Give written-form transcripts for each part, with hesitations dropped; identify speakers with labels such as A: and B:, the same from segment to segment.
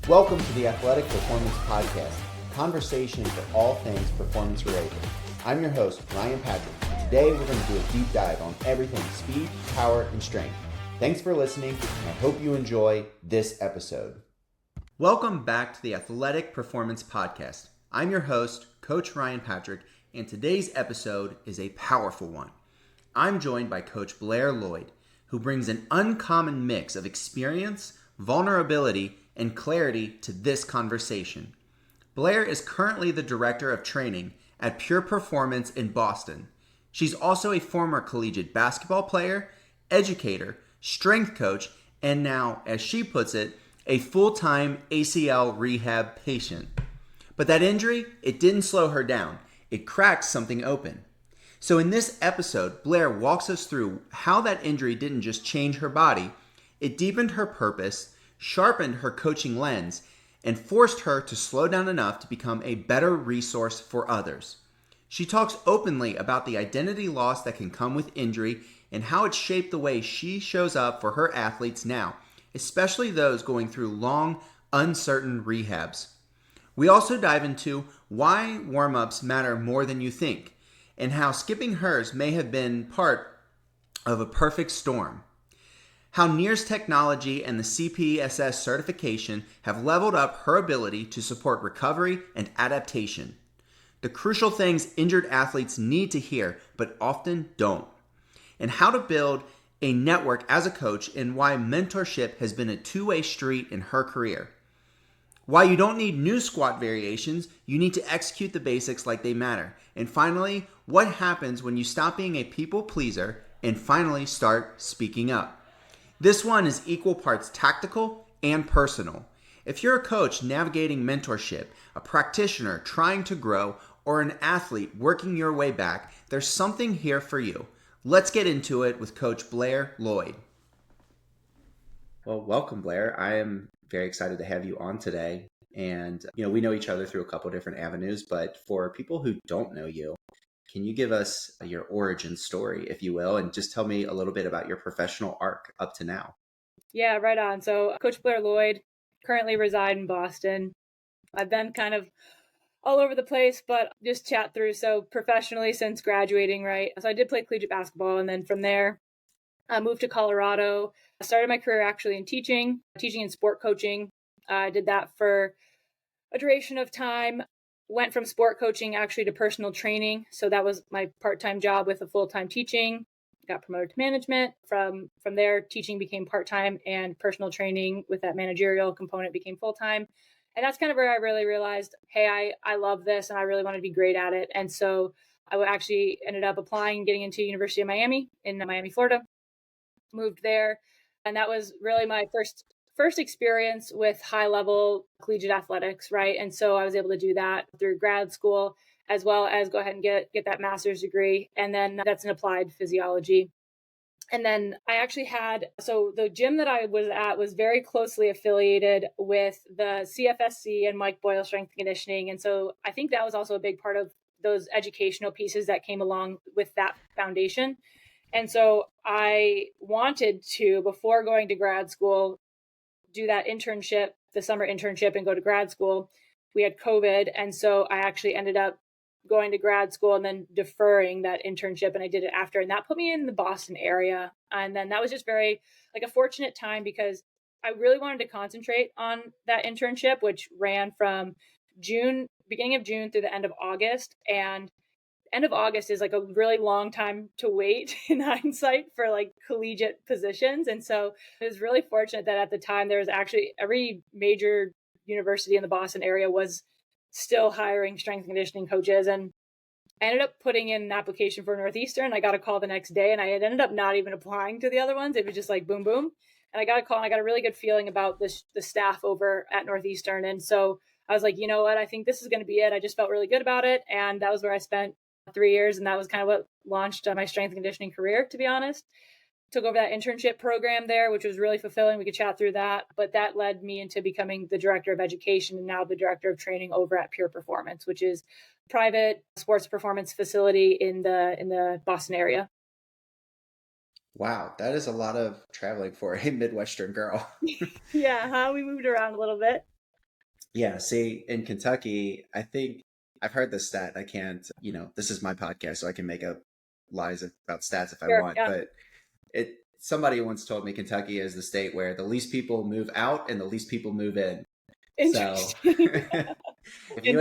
A: Welcome to the Athletic Performance Podcast, a conversation for all things performance related. I'm your host, Ryan Patrick, and today we're going to do a deep dive on everything speed, power, and strength. Thanks for listening, and I hope you enjoy this episode. Welcome back to the Athletic Performance Podcast. I'm your host, Coach Ryan Patrick, and today's episode is a powerful one. I'm joined by Coach Blair Lloyd, who brings an uncommon mix of experience, vulnerability, and clarity to this conversation. Blair is currently the Director of Training at Pure Performance in Boston. She's also a former collegiate basketball player, educator, strength coach, and now, as she puts it, a full-time ACL rehab patient. But that injury, it didn't slow her down. It cracked something open. So in this episode, Blair walks us through how that injury didn't just change her body, it deepened her purpose, sharpened her coaching lens, and forced her to slow down enough to become a better resource for others. She talks openly about the identity loss that can come with injury and how it shaped the way she shows up for her athletes now, especially those going through long, uncertain rehabs. We also dive into why warm-ups matter more than you think, and how skipping hers may have been part of a perfect storm. How NIRS technology and the CPSS certification have leveled up her ability to support recovery and adaptation. The crucial things injured athletes need to hear, but often don't. And how to build a network as a coach and why mentorship has been a two-way street in her career. Why you don't need new squat variations, you need to execute the basics like they matter. And finally, what happens when you stop being a people pleaser and finally start speaking up. This one is equal parts tactical and personal. If you're a coach navigating mentorship, a practitioner trying to grow, or an athlete working your way back, there's something here for you. Let's get into it with Coach Blair Lloyd. Well, welcome, Blair. I am very excited to have you on today. And, we know each other through a couple different avenues, but for people who don't know you, can you give us your origin story, if you will, and just tell me a little bit about your professional arc up to now?
B: Yeah, right on. So Coach Blair Lloyd, currently reside in Boston. I've been kind of all over the place, but just chat through. So professionally since graduating, right? So I did play collegiate basketball, and then from there, I moved to Colorado. I started my career actually in teaching and sport coaching. I did that for a duration of time. Went from sport coaching actually to personal training. So that was my part-time job with a full-time teaching. Got promoted to management. From there, teaching became part-time, and personal training with that managerial component became full-time. And that's kind of where I really realized, hey, I love this and I really want to be great at it. And so I actually ended up applying and getting into University of Miami in Miami, Florida. Moved there, and that was really my first experience with high level collegiate athletics, right? And so I was able to do that through grad school, as well as go ahead and get that master's degree, and then that's in applied physiology. And then I actually so the gym that I was at was very closely affiliated with the CFSC and Mike Boyle Strength and Conditioning, and so I think that was also a big part of those educational pieces that came along with that foundation. And so I wanted to, before going to grad school, do that internship, the summer internship, and go to grad school. We had COVID. And so I actually ended up going to grad school and then deferring that internship. And I did it after. And that put me in the Boston area. And then that was just very a fortunate time, because I really wanted to concentrate on that internship, which ran from beginning of June through the end of August. And end of August is a really long time to wait in hindsight for collegiate positions. And so it was really fortunate that at the time there was actually every major university in the Boston area was still hiring strength and conditioning coaches. And I ended up putting in an application for Northeastern. I got a call the next day, and I had ended up not even applying to the other ones. It was just boom, boom. And I got a call, and I got a really good feeling about the staff over at Northeastern. And so I was like, you know what, I think this is going to be it. I just felt really good about it. And that was where I spent 3 years. And that was kind of what launched my strength and conditioning career, to be honest. Took over that internship program there, which was really fulfilling. We could chat through that. But that led me into becoming the director of education and now the director of training over at Pure Performance, which is a private sports performance facility in the Boston area.
A: Wow, that is a lot of traveling for a Midwestern girl.
B: Yeah, we moved around a little bit.
A: Yeah, see, in Kentucky, I think I've heard this stat. I can't, this is my podcast, so I can make up lies about stats if I
B: Sure.
A: want.
B: Yeah.
A: But somebody once told me Kentucky is the state where the least people move out and the least people move in. So
B: Interesting. Interesting.
A: if you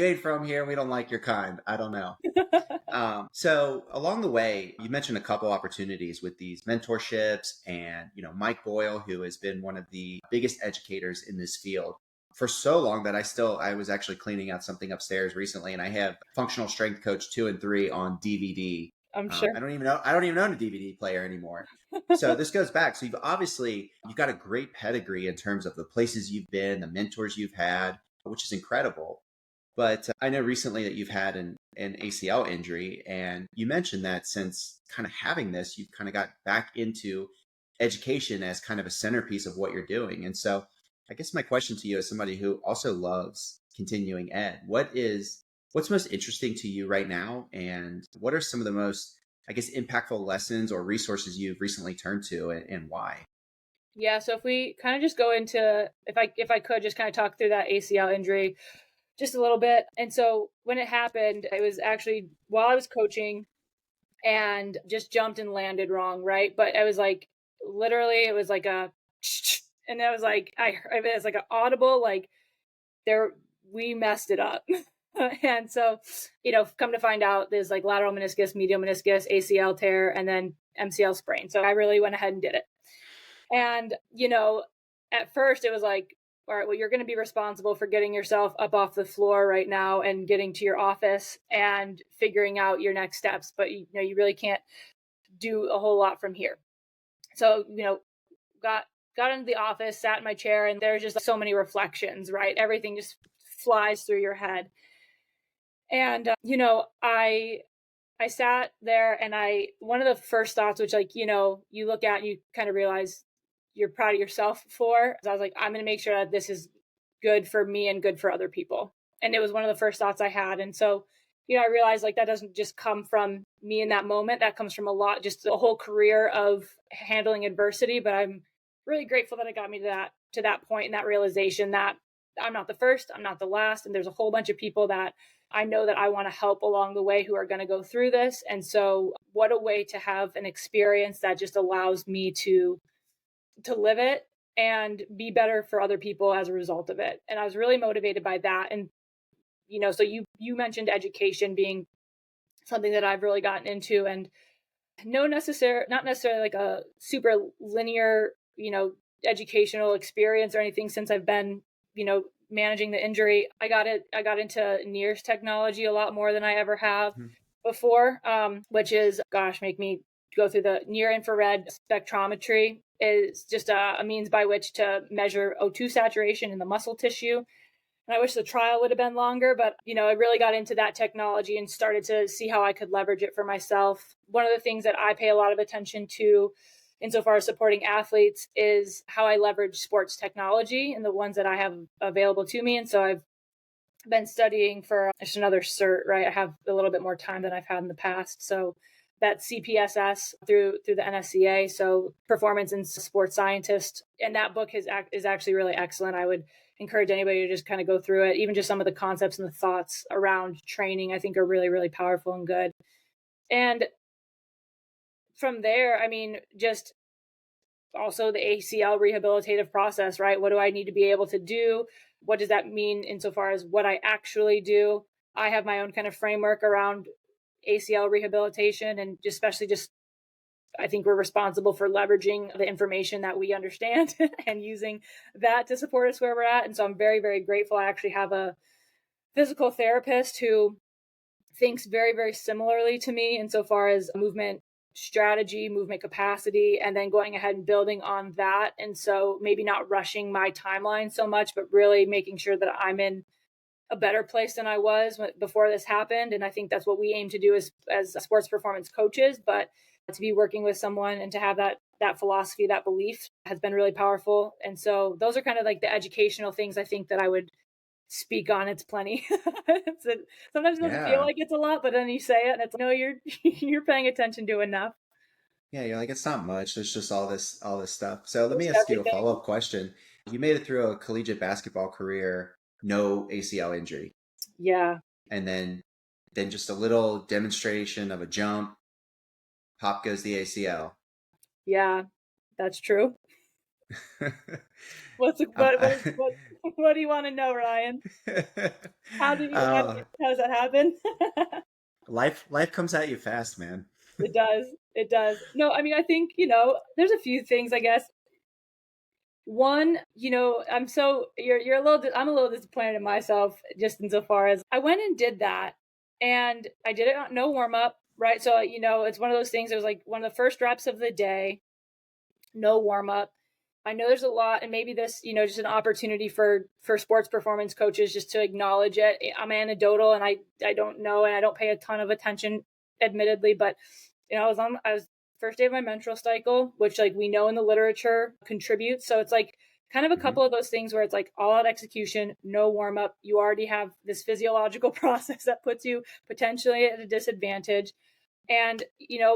A: ain't from here, we don't like your kind. I don't know. So along the way, you mentioned a couple opportunities with these mentorships and, Mike Boyle, who has been one of the biggest educators in this field for so long that I was actually cleaning out something upstairs recently and I have Functional Strength Coach 2 and 3 on DVD.
B: I'm sure.
A: I don't even own a DVD player anymore. So this goes back. So you've got a great pedigree in terms of the places you've been, the mentors you've had, which is incredible. But I know recently that you've had an ACL injury, and you mentioned that since kind of having this, you've kind of got back into education as kind of a centerpiece of what you're doing. And so I guess my question to you as somebody who also loves continuing ed, what's most interesting to you right now? And what are some of the most, I guess, impactful lessons or resources you've recently turned to and why?
B: Yeah. So if we kind of just go into, if I could just kind of talk through that ACL injury just a little bit. And so when it happened, it was actually while I was coaching and just jumped and landed wrong, right? But I was like, literally, it was like a, and it was like it was like an audible, like there, we messed it up. And so, come to find out there's like lateral meniscus, medial meniscus, ACL tear, and then MCL sprain. So I really went ahead and did it. And, at first it was like, all right, well, you're going to be responsible for getting yourself up off the floor right now and getting to your office and figuring out your next steps. But, you really can't do a whole lot from here. So, got into the office, sat in my chair, and there's just so many reflections, right? Everything just flies through your head. And, I sat there and one of the first thoughts, which you look at and you kind of realize you're proud of yourself for, I was like, I'm going to make sure that this is good for me and good for other people. And it was one of the first thoughts I had. And so, I realized like that doesn't just come from me in that moment. That comes from just a whole career of handling adversity. But I'm really grateful that it got me to that point and that realization that I'm not the first, I'm not the last. And there's a whole bunch of people that I know that I want to help along the way who are going to go through this. And so what a way to have an experience that just allows me to live it and be better for other people as a result of it. And I was really motivated by that. And, so you mentioned education being something that I've really gotten into, and not necessarily like a super linear, educational experience or anything since I've been, managing the injury. I got into NIRS technology a lot more than I ever have before, which is, make me go through the near infrared spectrometry. Is just a means by which to measure O2 saturation in the muscle tissue. And I wish the trial would have been longer, but I really got into that technology and started to see how I could leverage it for myself. One of the things that I pay a lot of attention to insofar as supporting athletes is how I leverage sports technology and the ones that I have available to me. And so I've been studying for just another cert, right? I have a little bit more time than I've had in the past. So that's CPSS through the NSCA. So performance and sports scientist. And that book is actually really excellent. I would encourage anybody to just kind of go through it. Even just some of the concepts and the thoughts around training, I think are really, really powerful and good. And from there, just also the ACL rehabilitative process, right? What do I need to be able to do? What does that mean insofar as what I actually do? I have my own kind of framework around ACL rehabilitation, and especially I think we're responsible for leveraging the information that we understand and using that to support us where we're at. And so I'm very, very grateful. I actually have a physical therapist who thinks very, very similarly to me insofar as movement strategy, movement capacity, and then going ahead and building on that. And so maybe not rushing my timeline so much, but really making sure that I'm in a better place than I was before this happened. And I think that's what we aim to do as sports performance coaches. But to be working with someone and to have that philosophy, that belief has been really powerful. And so those are kind of like the educational things I think that I would speak on. It's plenty. Sometimes it doesn't feel like it's a lot, but then you say it and it's no, you're paying attention to enough.
A: Yeah, you're like, it's not much. There's just all this stuff. So let me
B: Just
A: ask you a
B: everything.
A: follow-up question. You made it through a collegiate basketball career, no ACL injury.
B: Yeah.
A: And then just a little demonstration of a jump, pop goes the ACL.
B: Yeah, that's true. What's
A: Um,
B: what do you want to know, Ryan?
A: uh,
B: How does that happen?
A: life comes at you fast, man.
B: It does. It does. No, I mean, I think, there's a few things, I guess. One, I'm a little disappointed in myself just insofar as I went and did that and I did it on no warm up, right? So, it's one of those things. It was like one of the first reps of the day, no warm up. I know there's a lot, and maybe this, just an opportunity for sports performance coaches just to acknowledge it. I'm anecdotal, and I don't know, and I don't pay a ton of attention, admittedly, but I was first day of my menstrual cycle, which like we know in the literature contributes. So it's like kind of a couple of those things where it's like all out execution, no warm up. You already have this physiological process that puts you potentially at a disadvantage. And,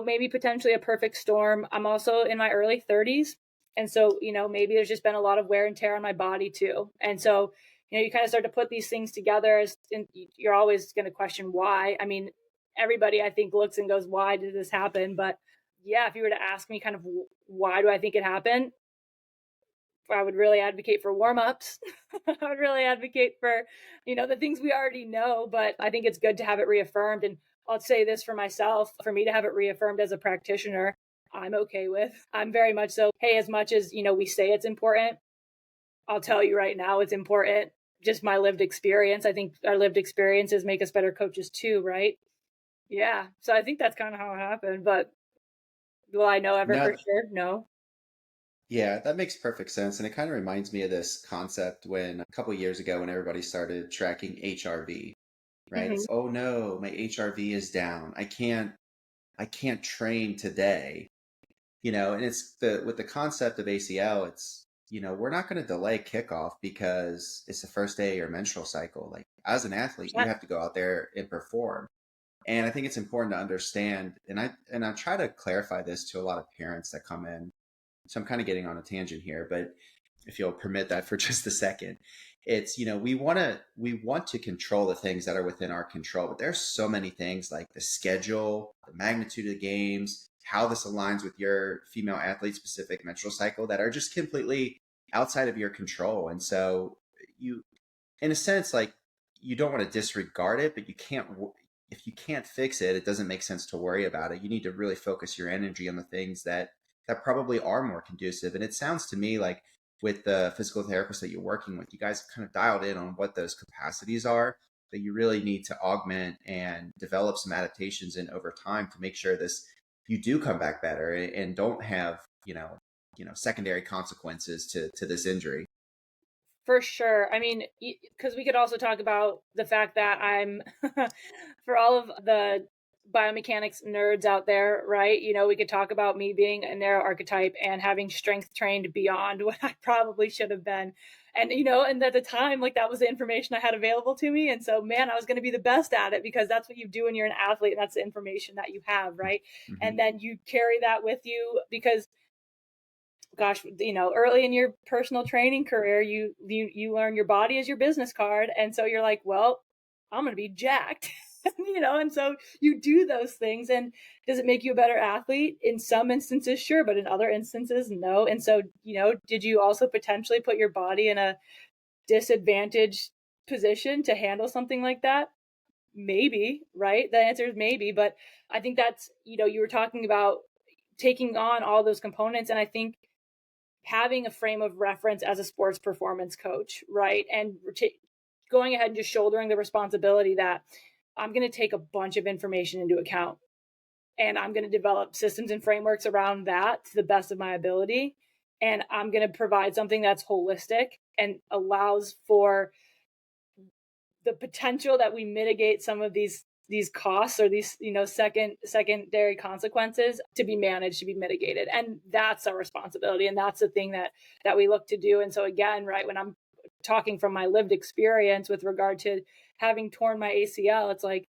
B: maybe potentially a perfect storm. I'm also in my early 30s. And so, maybe there's just been a lot of wear and tear on my body too. And so, you kind of start to put these things together and you're always going to question why. I mean, everybody I think looks and goes, why did this happen? But yeah, if you were to ask me kind of why do I think it happened, I would really advocate for warm-ups. I would really advocate for, the things we already know, but I think it's good to have it reaffirmed. And I'll say this for myself, for me to have it reaffirmed as a practitioner, I'm okay with. I'm very much so, hey, as much as, we say it's important, I'll tell you right now, it's important. Just my lived experience. I think our lived experiences make us better coaches too, right? Yeah. So I think that's kind of how it happened, but will I know ever for
A: No,
B: sure? No.
A: yeah, that makes perfect sense. And it kind of reminds me of this concept when a couple years ago when everybody started tracking HRV, right?
B: Hmm.
A: It's, oh no, my HRV is down. I can't train today. And it's with the concept of ACL, it's, we're not going to delay kickoff because it's the first day of your menstrual cycle. Like as an athlete, you have to go out there and perform. And I think it's important to understand, and I try to clarify this to a lot of parents that come in. So I'm kind of getting on a tangent here, but if you'll permit that for just a second, it's, we want to control the things that are within our control, but there's so many things like the schedule, the magnitude of the games, how this aligns with your female athlete specific menstrual cycle that are just completely outside of your control. And so you, in a sense, like you don't want to disregard it, but you can't, if you can't fix it, it doesn't make sense to worry about it. You need to really focus your energy on the things that probably are more conducive. And it sounds to me like with the physical therapist that you're working with, you guys kind of dialed in on what those capacities are that you really need to augment and develop some adaptations in over time to make sure this you do come back better and don't have secondary consequences to this injury.
B: For sure. I mean, because we could also talk about the fact that I'm, for all of the biomechanics nerds out there, right? We could talk about me being a narrow archetype and having strength trained beyond what I probably should have been. And at the time, like that was the information I had available to me. And so, man, I was going to be the best at it because that's what you do when you're an athlete. And that's the information that you have, right?
A: Mm-hmm.
B: And then you carry that with you because gosh, early in your personal training career, you learn your body is your business card, and so you're like, well, I'm going to be jacked, and so you do those things. And does it make you a better athlete? In some instances, sure, but in other instances, no. And so, did you also potentially put your body in a disadvantaged position to handle something like that? Maybe, right? The answer is maybe, but I think that's, you were talking about taking on all those components, and I think having a frame of reference as a sports performance coach, right? And going ahead and just shouldering the responsibility that I'm going to take a bunch of information into account and I'm going to develop systems and frameworks around that to the best of my ability. And I'm going to provide something that's holistic and allows for the potential that we mitigate some of these costs or these secondary consequences to be managed, to be mitigated. And that's our responsibility, and that's the thing that we look to do. And so again, right, when I'm talking from my lived experience with regard to having torn my ACL, it's like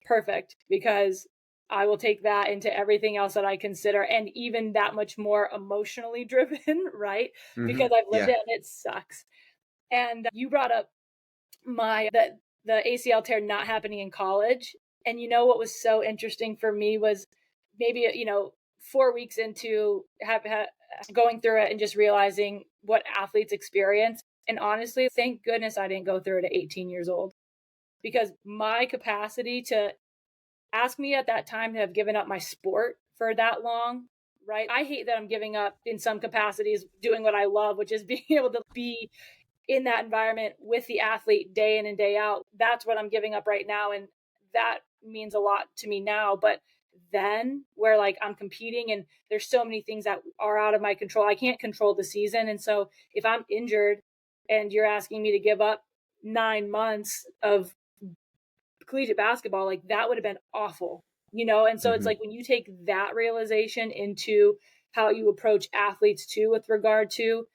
B: perfect because I will take that into everything else that I consider, and even that much more emotionally driven, right? Because I've lived
A: Yeah.
B: it and it sucks. And you brought up the ACL tear not happening in college. And what was so interesting for me was maybe 4 weeks into going through it and just realizing what athletes experience. And honestly, thank goodness I didn't go through it at 18 years old, because my capacity to ask me at that time to have given up my sport for that long, right? I hate that I'm giving up in some capacities doing what I love, which is being able to be in that environment with the athlete day in and day out. That's what I'm giving up right now. And that means a lot to me now. But then, where like I'm competing and there's so many things that are out of my control, I can't control the season. And so if I'm injured and you're asking me to give up 9 months of collegiate basketball, like that would have been awful, And so it's
A: Hmm.
B: like when you take that realization into how you approach athletes too, with regard to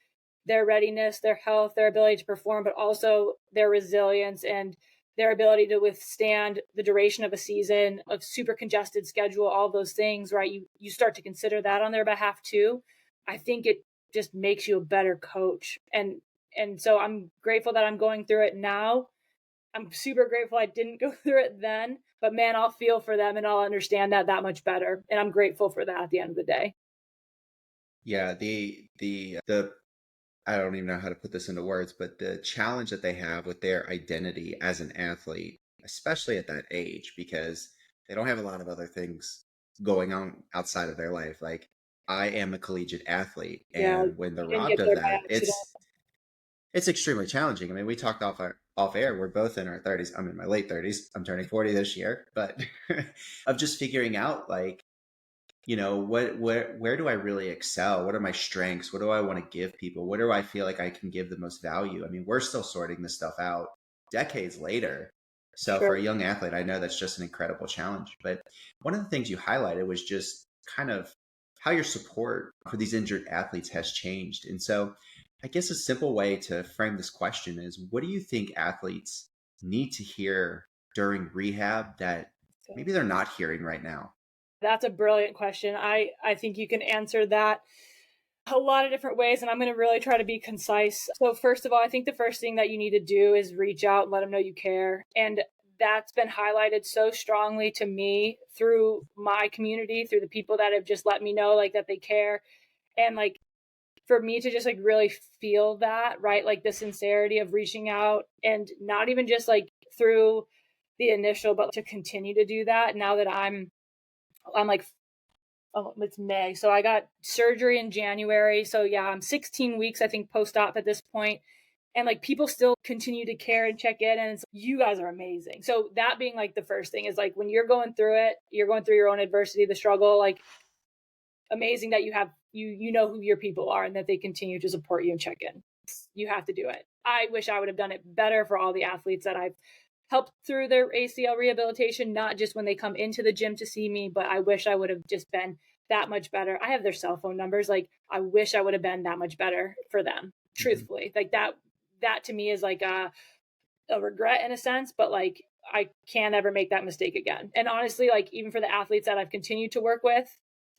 B: their readiness, their health, their ability to perform, but also their resilience and their ability to withstand the duration of a season, of super congested schedule, all those things, right? You start to consider that on their behalf too. I think it just makes you a better coach. And so I'm grateful that I'm going through it now. I'm super grateful I didn't go through it then, but man, I'll feel for them and I'll understand that much better. And I'm grateful for that at the end of the day.
A: Yeah. The I don't even know how to put this into words, but the challenge that they have with their identity as an athlete, especially at that age, because they don't have a lot of other things going on outside of their life. Like, I am a collegiate athlete,
B: Yeah,
A: and when they're
B: you didn't
A: robbed
B: get
A: of
B: there by
A: that,
B: accident.
A: it's extremely challenging. I mean, we talked off air. We're both in our 30s. I'm in my late 30s. I'm turning 40 this year, but of just figuring out, like, where do I really excel? What are my strengths? What do I want to give people? What do I feel like I can give the most value? I mean, we're still sorting this stuff out decades later. So
B: Sure.
A: for a young athlete, I know that's just an incredible challenge. But one of the things you highlighted was just kind of how your support for these injured athletes has changed. And so I guess a simple way to frame this question is, what do you think athletes need to hear during rehab that
B: So
A: maybe they're not hearing right now?
B: that's a brilliant question. I think you can answer that a lot of different ways, and I'm going to really try to be concise. So first of all, I think the first thing that you need to do is reach out and let them know you care. And that's been highlighted so strongly to me through my community, through the people that have just let me know like that they care. And like for me to just like really feel that, right? Like the sincerity of reaching out, and not even just like through the initial, but to continue to do that now that I'm like, oh, it's May. So I got surgery in January. So yeah, I'm 16 weeks, I think, post-op at this point. And like people still continue to care and check in. And it's, you guys are amazing. So that being like the first thing is like when you're going through it, you're going through your own adversity, the struggle, like amazing that you know who your people are and that they continue to support you and check in. You have to do it. I wish I would have done it better for all the athletes that I've helped through their ACL rehabilitation, not just when they come into the gym to see me, but I wish I would have just been that much better. I have their cell phone numbers. Like I wish I would have been that much better for them,
A: Mhm.
B: truthfully. Like that to me is like a regret in a sense, but like I can't ever make that mistake again. And honestly, like even for the athletes that I've continued to work with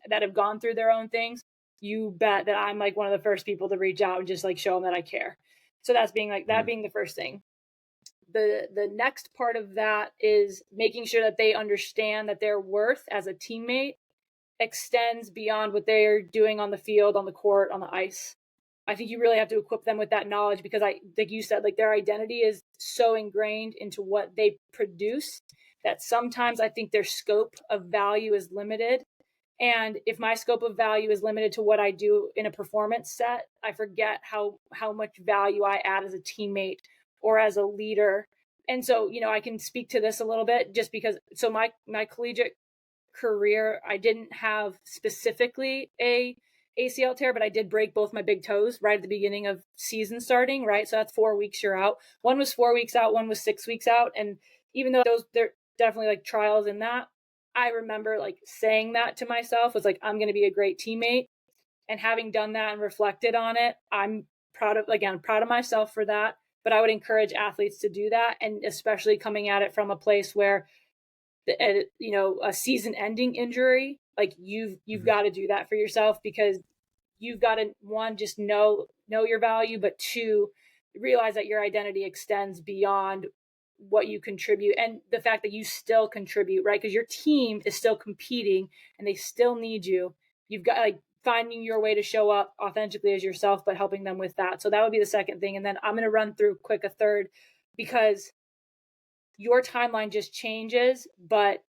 B: that have gone through their own things, you bet that I'm like one of the first people to reach out and just like show them that I care. So that's being like that
A: Mhm.
B: being the first thing. The next part of that is making sure that they understand that their worth as a teammate extends beyond what they're doing on the field, on the court, on the ice. I think you really have to equip them with that knowledge, because like you said, like their identity is so ingrained into what they produce that sometimes I think their scope of value is limited. And if my scope of value is limited to what I do in a performance set, I forget how much value I add as a teammate or as a leader. And so, I can speak to this a little bit just because so my collegiate career, I didn't have specifically a ACL tear, but I did break both my big toes right at the beginning of season starting, right? So that's 4 weeks you're out. One was 4 weeks out, one was 6 weeks out. And even though they're definitely like trials in that, I remember like saying that to myself was like, I'm going to be a great teammate. And having done that and reflected on it, I'm proud of myself for that. But I would encourage athletes to do that. And especially coming at it from a place where a season ending injury, like you've
A: Mhm.
B: got to do that for yourself, because you've got to, one, just know your value, but two, realize that your identity extends beyond what you contribute, and the fact that you still contribute, right? Because your team is still competing and they still need you. You've got, like, finding your way to show up authentically as yourself, but helping them with that. So that would be the second thing. And then I'm going to run through quick a third, because your timeline just changes, but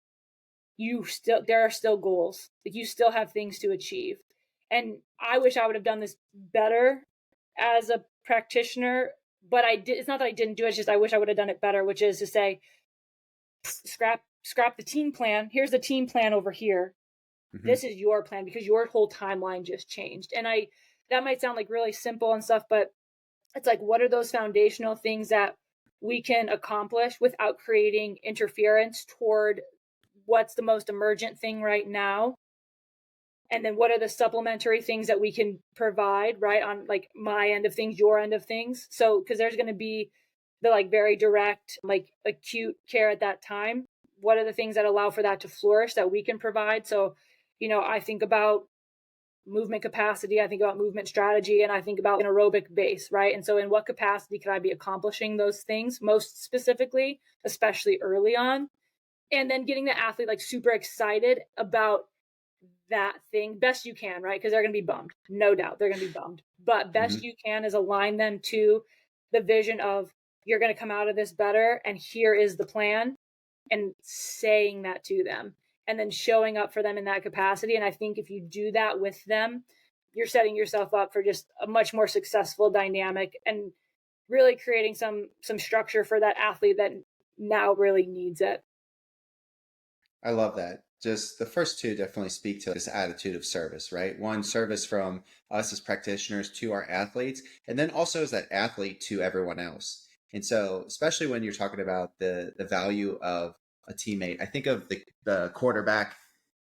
B: there are still goals. Like, you still have things to achieve. And I wish I would have done this better as a practitioner, but I did. It's not that I didn't do it, it's just I wish I would have done it better, which is to say, scrap the team plan. Here's the team plan over here.
A: Mhm.
B: This is your plan, because your whole timeline just changed. And that might sound like really simple and stuff, but it's like, what are those foundational things that we can accomplish without creating interference toward what's the most emergent thing right now? And then what are the supplementary things that we can provide, right, on, like, my end of things, your end of things? So, because there's going to be the, like, very direct, like, acute care at that time. What are the things that allow for that to flourish that we can provide? So, I think about movement capacity, I think about movement strategy, and I think about an aerobic base, right? And so, in what capacity can I be accomplishing those things most specifically, especially early on? And then getting the athlete, like, super excited about that thing best you can, right? Because they're going to be bummed. No doubt they're going to be bummed. But best
A: Mhm.
B: you can is align them to the vision of, you're going to come out of this better, and here is the plan, and saying that to them, and then showing up for them in that capacity. And I think if you do that with them, you're setting yourself up for just a much more successful dynamic, and really creating some structure for that athlete that now really needs it.
A: I love that. Just the first two definitely speak to this attitude of service, right? One, service from us as practitioners to our athletes, and then also as that athlete to everyone else. And so, especially when you're talking about the value of a teammate, I think of the quarterback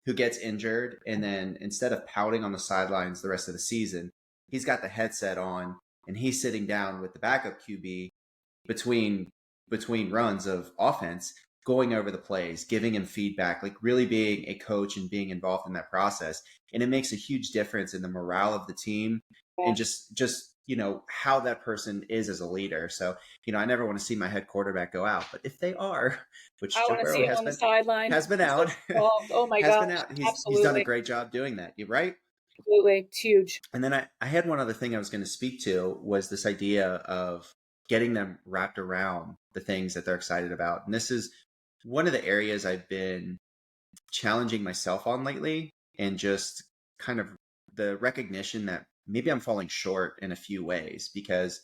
A: who gets injured, and then instead of pouting on the sidelines the rest of the season, he's got the headset on and he's sitting down with the backup QB between runs of offense, going over the plays, giving him feedback, like really being a coach and being involved in that process. And it makes a huge difference in the morale of the team,
B: Yeah.
A: and just how that person is as a leader. So I never want to see my head quarterback go out, but if they are, which
B: I
A: Joe
B: want to
A: Burrow
B: see it on the sideline.
A: has been
B: Instead
A: out,
B: of involved. Oh my
A: has
B: gosh,
A: been out, he's done a
B: absolutely.
A: great job doing that. You're right.
B: Absolutely. It's huge.
A: And then I had one other thing I was going to speak to, was this idea of getting them wrapped around the things that they're excited about. And this is one of the areas I've been challenging myself on lately, and just kind of the recognition that maybe I'm falling short in a few ways, because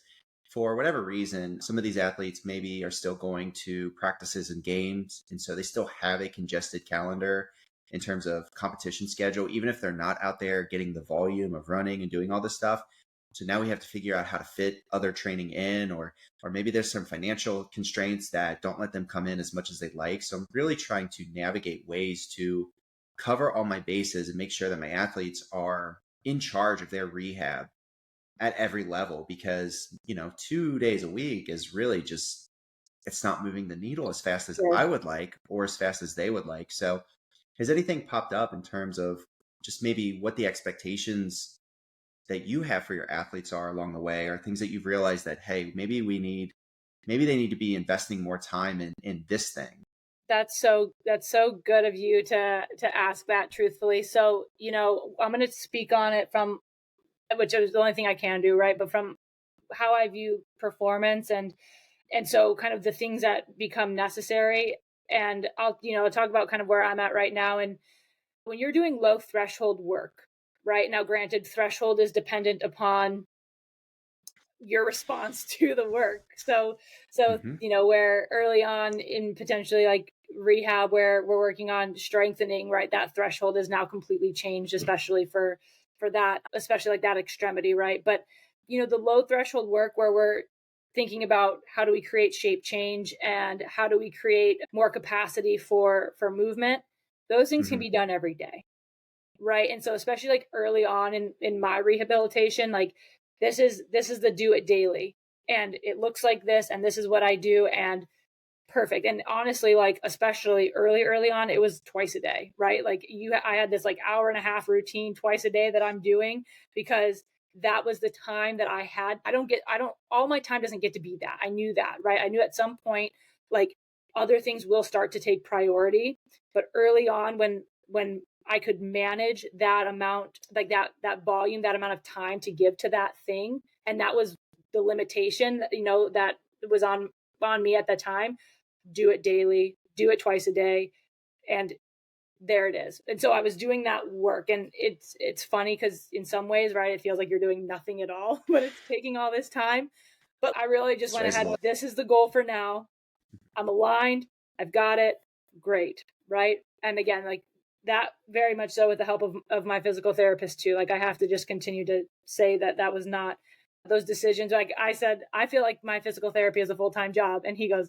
A: for whatever reason, some of these athletes maybe are still going to practices and games. And so they still have a congested calendar in terms of competition schedule, even if they're not out there getting the volume of running and doing all this stuff. So now we have to figure out how to fit other training in, or maybe there's some financial constraints that don't let them come in as much as they'd like. So I'm really trying to navigate ways to cover all my bases and make sure that my athletes are in charge of their rehab at every level, because 2 days a week is really just, it's not moving the needle as fast as
B: Sure.
A: I would like, or as fast as they would like. So has anything popped up in terms of just maybe what the expectations that you have for your athletes are along the way, or things that you've realized that, hey, maybe they need to be investing more time in this thing?
B: That's so good of you to ask that truthfully. So, I'm going to speak on it from, which is the only thing I can do, right? But from how I view performance, and so kind of the things that become necessary. And I'll, talk about kind of where I'm at right now. And when you're doing low threshold work, right? Now, granted, threshold is dependent upon your response to the work. So
A: Hmm.
B: where early on in potentially, like, rehab, where we're working on strengthening, right, that threshold is now completely changed, especially for that, especially like that extremity, right? But the low threshold work, where we're thinking about how do we create shape change, and how do we create more capacity for movement, those things can
A: Hmm.
B: be done every day, right? And so, especially like early on in my rehabilitation, like, this is the do it daily, and it looks like this, and this is what I do, and perfect. And honestly, like, especially early on, it was twice a day, right? Like I had this like hour and a half routine twice a day that I'm doing because that was the time that I had. All my time doesn't get to be that. I knew that, right? I knew at some point, like, other things will start to take priority. But early on, when I could manage that amount, like that volume, that amount of time to give to that thing, and that was the limitation, that was on me at the time. Do it daily, do it twice a day, and there it is. And so I was doing that work, and it's funny because in some ways, right, it feels like you're doing nothing at all, but it's taking all this time. But I really just went ahead. This is the goal for now. I'm aligned. I've got it. Great. Right. And again, like that, very much so with the help of my physical therapist too. Like I have to just continue to say that was not those decisions. Like I said, I feel like my physical therapy is a full-time job. And he goes,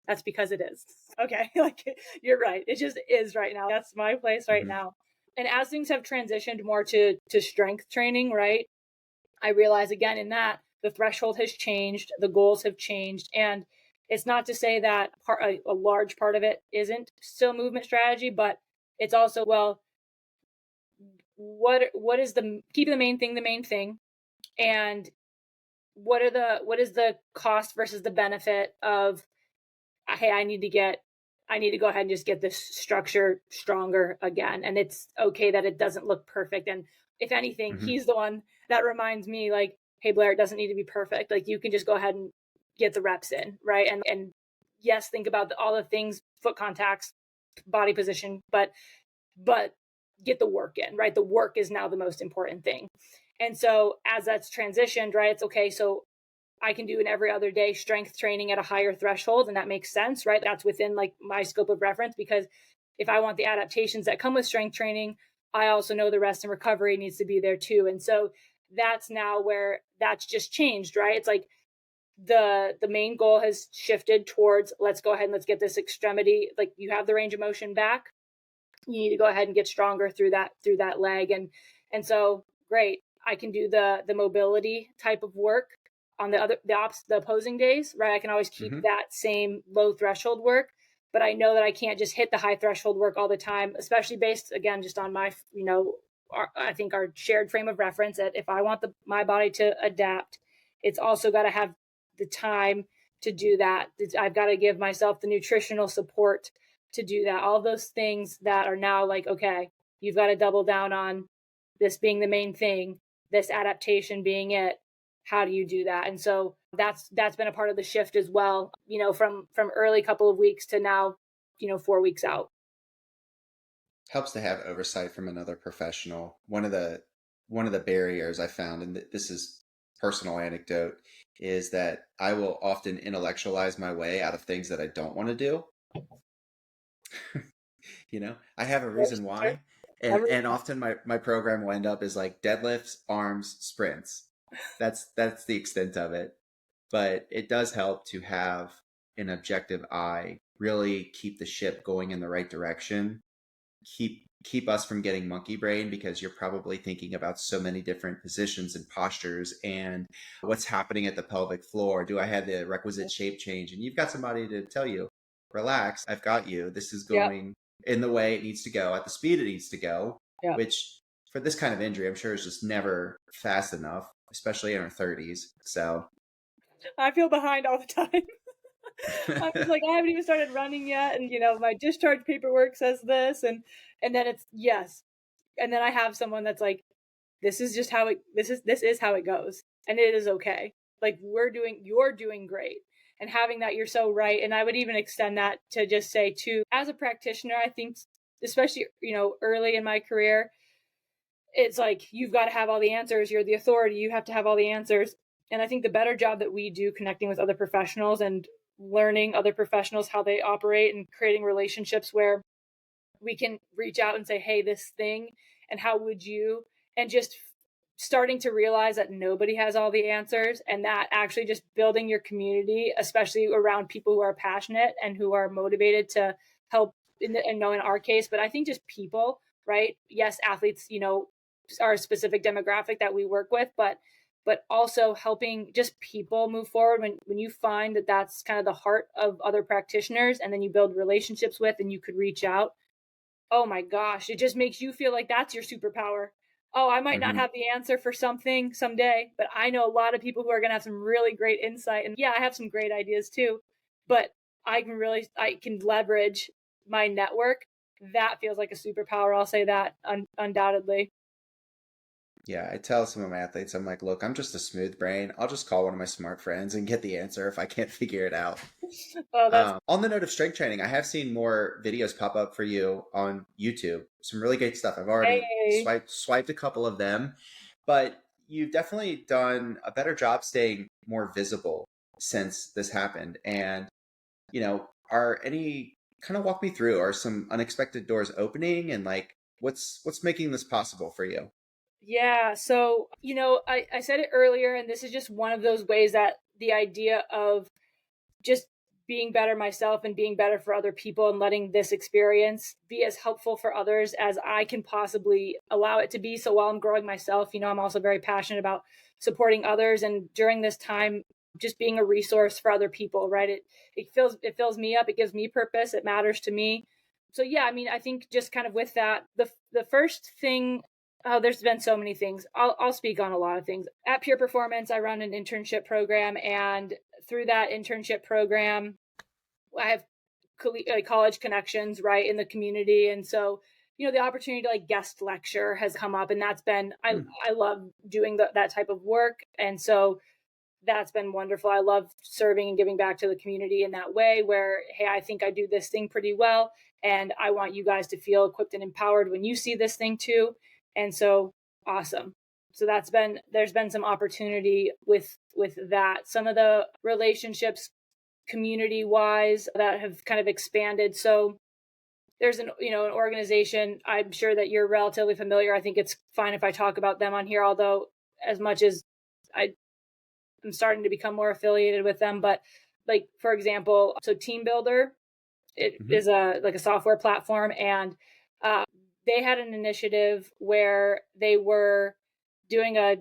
B: that's because it is. Okay. Like you're right. It just is right now. That's my place right now. And as things have transitioned more to strength training, right, I realize again in that the threshold has changed, the goals have changed. And it's not to say that a large part of it isn't still movement strategy, but it's also, well, what is keep the main thing, and what is the cost versus the benefit of, hey, I need to go ahead and just get this structure stronger again. And it's okay that it doesn't look perfect. And if anything, he's the one that reminds me, like, hey, Blair, it doesn't need to be perfect. Like you can just go ahead and get the reps in, right? And yes, think about all the things, foot contacts, body position, but get the work in, right? The work is now the most important thing. And so as that's transitioned, right, it's okay. So I can do an every other day strength training at a higher threshold. And that makes sense, right? That's within like my scope of reference, because if I want the adaptations that come with strength training, I also know the rest and recovery needs to be there too. And so that's now where that's just changed, right? It's like the main goal has shifted towards, let's go ahead and let's get this extremity. Like you have the range of motion back. You need to go ahead and get stronger through that leg. And so great. I can do the mobility type of work on the opposing days, right? I can always keep that same low threshold work, but I know that I can't just hit the high threshold work all the time, especially based again, just on my, I think our shared frame of reference that if I want my body to adapt, it's also got to have the time to do that. I've got to give myself the nutritional support to do that. All those things that are now like, okay, you've got to double down on this being the main thing, this adaptation being it. How do you do that? And so that's been a part of the shift as well, from early couple of weeks to now, 4 weeks out.
A: Helps to have oversight from another professional. One of the barriers I found, and this is personal anecdote, is that I will often intellectualize my way out of things that I don't want to do. I have a reason why. And often my program will end up is like deadlifts, arms, sprints. That's the extent of it. But it does help to have an objective eye, really keep the ship going in the right direction, keep us from getting monkey brain, because you're probably thinking about so many different positions and postures and what's happening at the pelvic floor. Do I have the requisite shape change? And you've got somebody to tell you, relax, I've got you. This is going in the way it needs to go, at the speed it needs to go, which for this kind of injury, I'm sure is just never fast enough, especially in our 30s. So
B: I feel behind all the time. I was like, I haven't even started running yet. And, my discharge paperwork says this. And then it's yes. And then I have someone that's like, this is how it goes. And it is okay. Like you're doing great. And having that, you're so right. And I would even extend that to just say too, as a practitioner, I think, especially, early in my career, it's like, you've got to have all the answers. You're the authority. You have to have all the answers. And I think the better job that we do connecting with other professionals and learning other professionals, how they operate, and creating relationships where we can reach out and say, hey, this thing, and how would you, and just starting to realize that nobody has all the answers, and that actually just building your community, especially around people who are passionate and who are motivated to help in our case, but I think just people, right? Yes, athletes, are a specific demographic that we work with, but but also helping just people move forward. When you find that that's kind of the heart of other practitioners, and then you build relationships with, and you could reach out, oh my gosh, it just makes you feel like that's your superpower. Oh, I might not
A: Hmm.
B: have the answer for something someday, but I know a lot of people who are going to have some really great insight. And yeah, I have some great ideas too, but I can leverage my network. That feels like a superpower. I'll say that undoubtedly.
A: Yeah, I tell some of my athletes, I'm like, look, I'm just a smooth brain. I'll just call one of my smart friends and get the answer if I can't figure it out.
B: Oh, that's
A: On the note of strength training, I have seen more videos pop up for you on YouTube. Some really great stuff. I've already
B: hey.
A: swiped a couple of them, but you've definitely done a better job staying more visible since this happened. And are any kind of walk me through? Are some unexpected doors opening, and like what's making this possible for you?
B: Yeah. So, I said it earlier, and this is just one of those ways that the idea of just being better myself and being better for other people and letting this experience be as helpful for others as I can possibly allow it to be. So while I'm growing myself, I'm also very passionate about supporting others. And during this time, just being a resource for other people, right? It fills me up. It gives me purpose. It matters to me. So yeah, I mean, I think just kind of with that, the first thing. Oh, there's been so many things. I'll speak on a lot of things. At Pure Performance, I run an internship program, and through that internship program, I have college connections right in the community, and so the opportunity to like guest lecture has come up, and that's been
A: Hmm.
B: I love doing that type of work, and so that's been wonderful. I love serving and giving back to the community in that way. Where hey, I think I do this thing pretty well, and I want you guys to feel equipped and empowered when you see this thing too, and so awesome. So there's been some opportunity with that. Some of the relationships community wise that have kind of expanded. So there's an organization, I'm sure that you're relatively familiar. I think it's fine if I talk about them on here, although as much as I'm starting to become more affiliated with them. But like, for example, so TeamBuildr, it
A: Hmm.
B: is a software platform, and uh, they had an initiative where they were doing a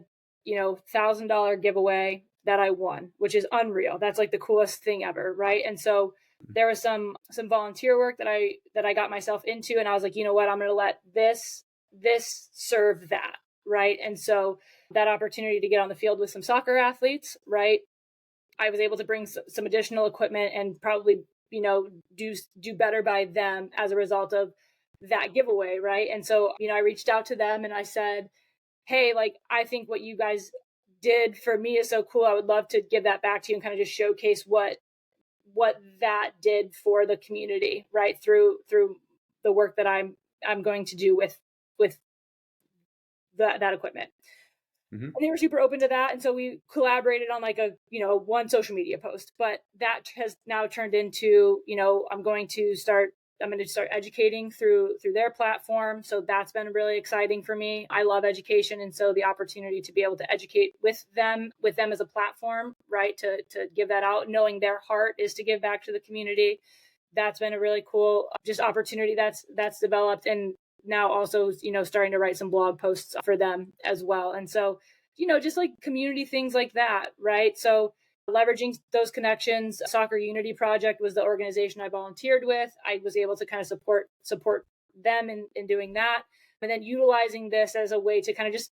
B: $1,000 giveaway that I won, which is unreal. That's like the coolest thing ever, right? And so there was some volunteer work that I got myself into, and I was like, you know what, I'm going to let this serve that, right? And so that opportunity to get on the field with some soccer athletes, right? I was able to bring some additional equipment and probably do better by them as a result of that giveaway, right? And so I reached out to them and I said, hey, like, I think what you guys did for me is so cool. I would love to give that back to you and kind of just showcase what that did for the community, right? Through the work that I'm going to do with that equipment.
A: Hmm.
B: And they were super open to that, and so we collaborated on like a one social media post. But that has now turned into I'm going to start educating through their platform. So that's been really exciting for me. I love education, and so the opportunity to be able to educate with them as a platform, right? To give that out, knowing their heart is to give back to the community. That's been a really cool just opportunity that's developed, and now also starting to write some blog posts for them as well. And so just like community things like that, right? So leveraging those connections. Soccer Unity Project was the organization I volunteered with. I was able to kind of support them in doing that, and then utilizing this as a way to kind of just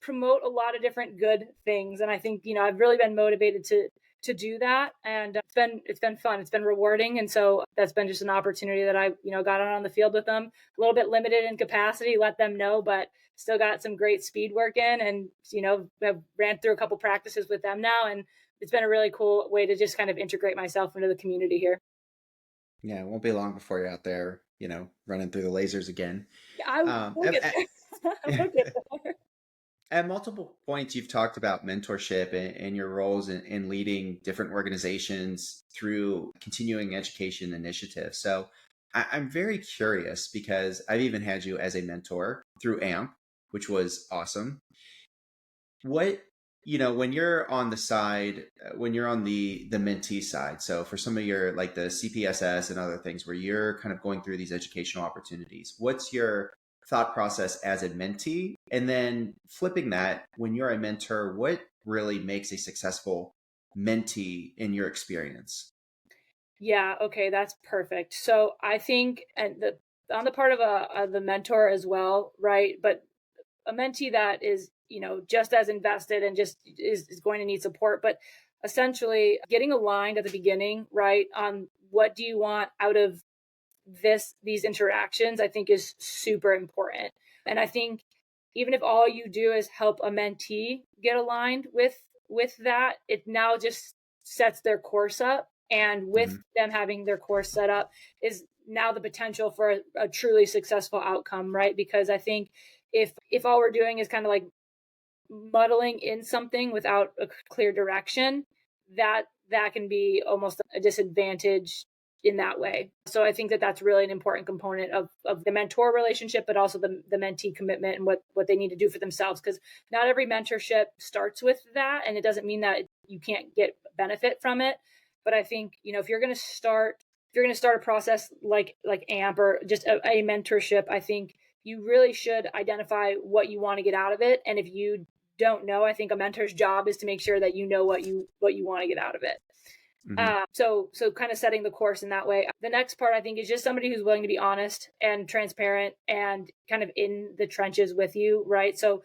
B: promote a lot of different good things. And I think I've really been motivated to do that, and it's been fun, it's been rewarding. And so that's been just an opportunity that I got on the field with them, a little bit limited in capacity, let them know, but still got some great speed work in, and have ran through a couple practices with them now, and it's been a really cool way to just kind of integrate myself into the community here.
A: Yeah, it won't be long before you're out there, running through the lasers again.
B: I
A: Um,
B: will
A: at,
B: get there. I will get there.
A: at multiple points, you've talked about mentorship and your roles in leading different organizations through continuing education initiatives. So I'm very curious because I've even had you as a mentor through AMP, which was awesome. What when you're on the side, when you're on the mentee side, so for some of your like the CPSS and other things where you're kind of going through these educational opportunities, what's your thought process as a mentee? And then flipping that, when you're a mentor, what really makes a successful mentee in your experience?
B: Yeah, okay, that's perfect. So I think, and on the part of the mentor as well, right? But a mentee that is, just as invested and just is going to need support, but essentially getting aligned at the beginning, right? On what do you want out of these interactions, I think is super important. And I think even if all you do is help a mentee get aligned with that, it now just sets their course up. And with
A: Mhm.
B: them having their course set up is now the potential for a truly successful outcome, right? Because I think if all we're doing is kind of like muddling in something without a clear direction, that can be almost a disadvantage in that way. So I think that that's really an important component of the mentor relationship, but also the mentee commitment and what they need to do for themselves. Because not every mentorship starts with that, and it doesn't mean that you can't get benefit from it. But I think if you're going to start a process like AMP or just a mentorship, I think you really should identify what you want to get out of it. And if you don't know, I think a mentor's job is to make sure that you know what you want to get out of it.
A: Mhm.
B: So kind of setting the course in that way. The next part I think is just somebody who's willing to be honest and transparent and kind of in the trenches with you, right? So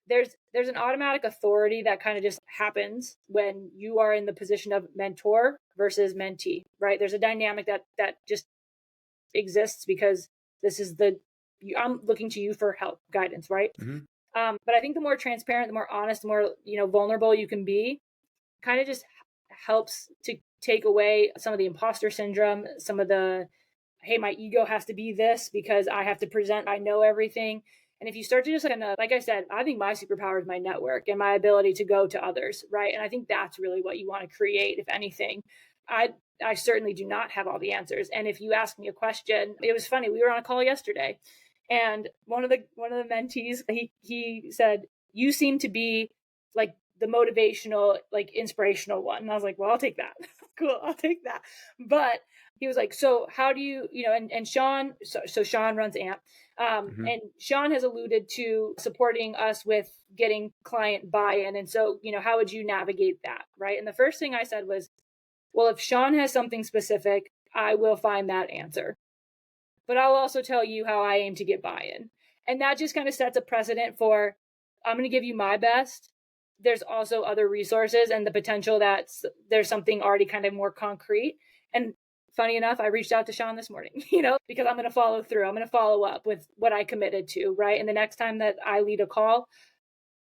B: there's an automatic authority that kind of just happens when you are in the position of mentor versus mentee, right? There's a dynamic that just exists because this is I'm looking to you for help, guidance, right?
A: Mhm.
B: But I think the more transparent, the more honest, the more vulnerable you can be, kind of just helps to take away some of the imposter syndrome, some of the hey, my ego has to be this because I have to present, I know everything. And if you start to just kind of, like I said, I think my superpower is my network and my ability to go to others, right? And I think that's really what you want to create, if anything. I I certainly do not have all the answers. And if you ask me a question, it was funny. We were on a call yesterday, and one of the mentees, he said, "You seem to be like the motivational, like inspirational one." And I was like, "Well, I'll take that." Cool, I'll take that. But he was like, "So how do you, and Sean, so Sean runs AMP,
A: Mhm.
B: and Sean has alluded to supporting us with getting client buy-in. And so, how would you navigate that?" Right. And the first thing I said was, well, if Sean has something specific, I will find that answer. But I'll also tell you how I aim to get buy-in. And that just kind of sets a precedent for I'm going to give you my best. There's also other resources and the potential that there's something already kind of more concrete. And funny enough, I reached out to Sean this morning, because I'm going to follow through. I'm going to follow up with what I committed to, right? And the next time that I lead a call,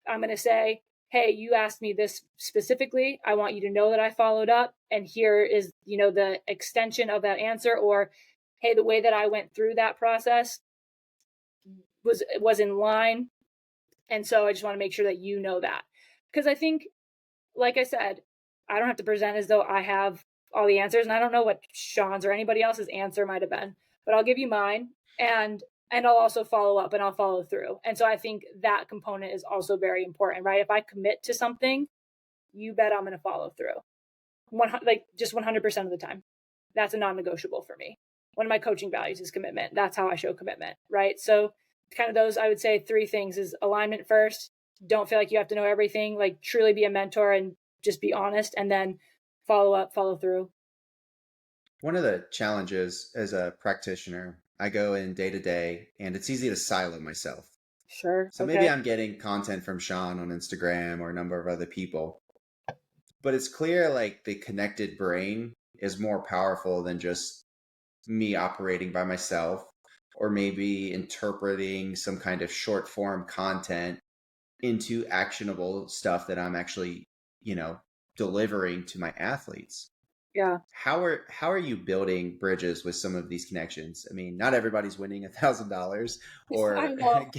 B: I'm going to say, hey, you asked me this specifically. I want you to know that I followed up. And here is, the extension of that answer. Or, hey, the way that I went through that process was in line. And so I just want to make sure that you know that. Because I think, like I said, I don't have to present as though I have all the answers. And I don't know what Sean's or anybody else's answer might have been, but I'll give you mine. And I'll also follow up and I'll follow through. And so I think that component is also very important, right? If I commit to something, you bet I'm going to follow through. Like just 100% of the time. That's a non-negotiable for me. One of my coaching values is commitment. That's how I show commitment, right? So kind of those, I would say, three things is alignment first. Don't feel like you have to know everything, like truly be a mentor and just be honest, and then follow up, follow through.
A: One of the challenges as a practitioner, I go in day to day and it's easy to silo myself.
B: Sure.
A: So maybe
B: Okay.
A: I'm getting content from Sean on Instagram or a number of other people, but it's clear like the connected brain is more powerful than just me operating by myself or maybe interpreting some kind of short form content into actionable stuff that I'm actually, you know, delivering to my athletes.
B: Yeah.
A: How are you building bridges with some of these connections? I mean, not everybody's winning $1,000
B: I
A: or
B: know. I'm like,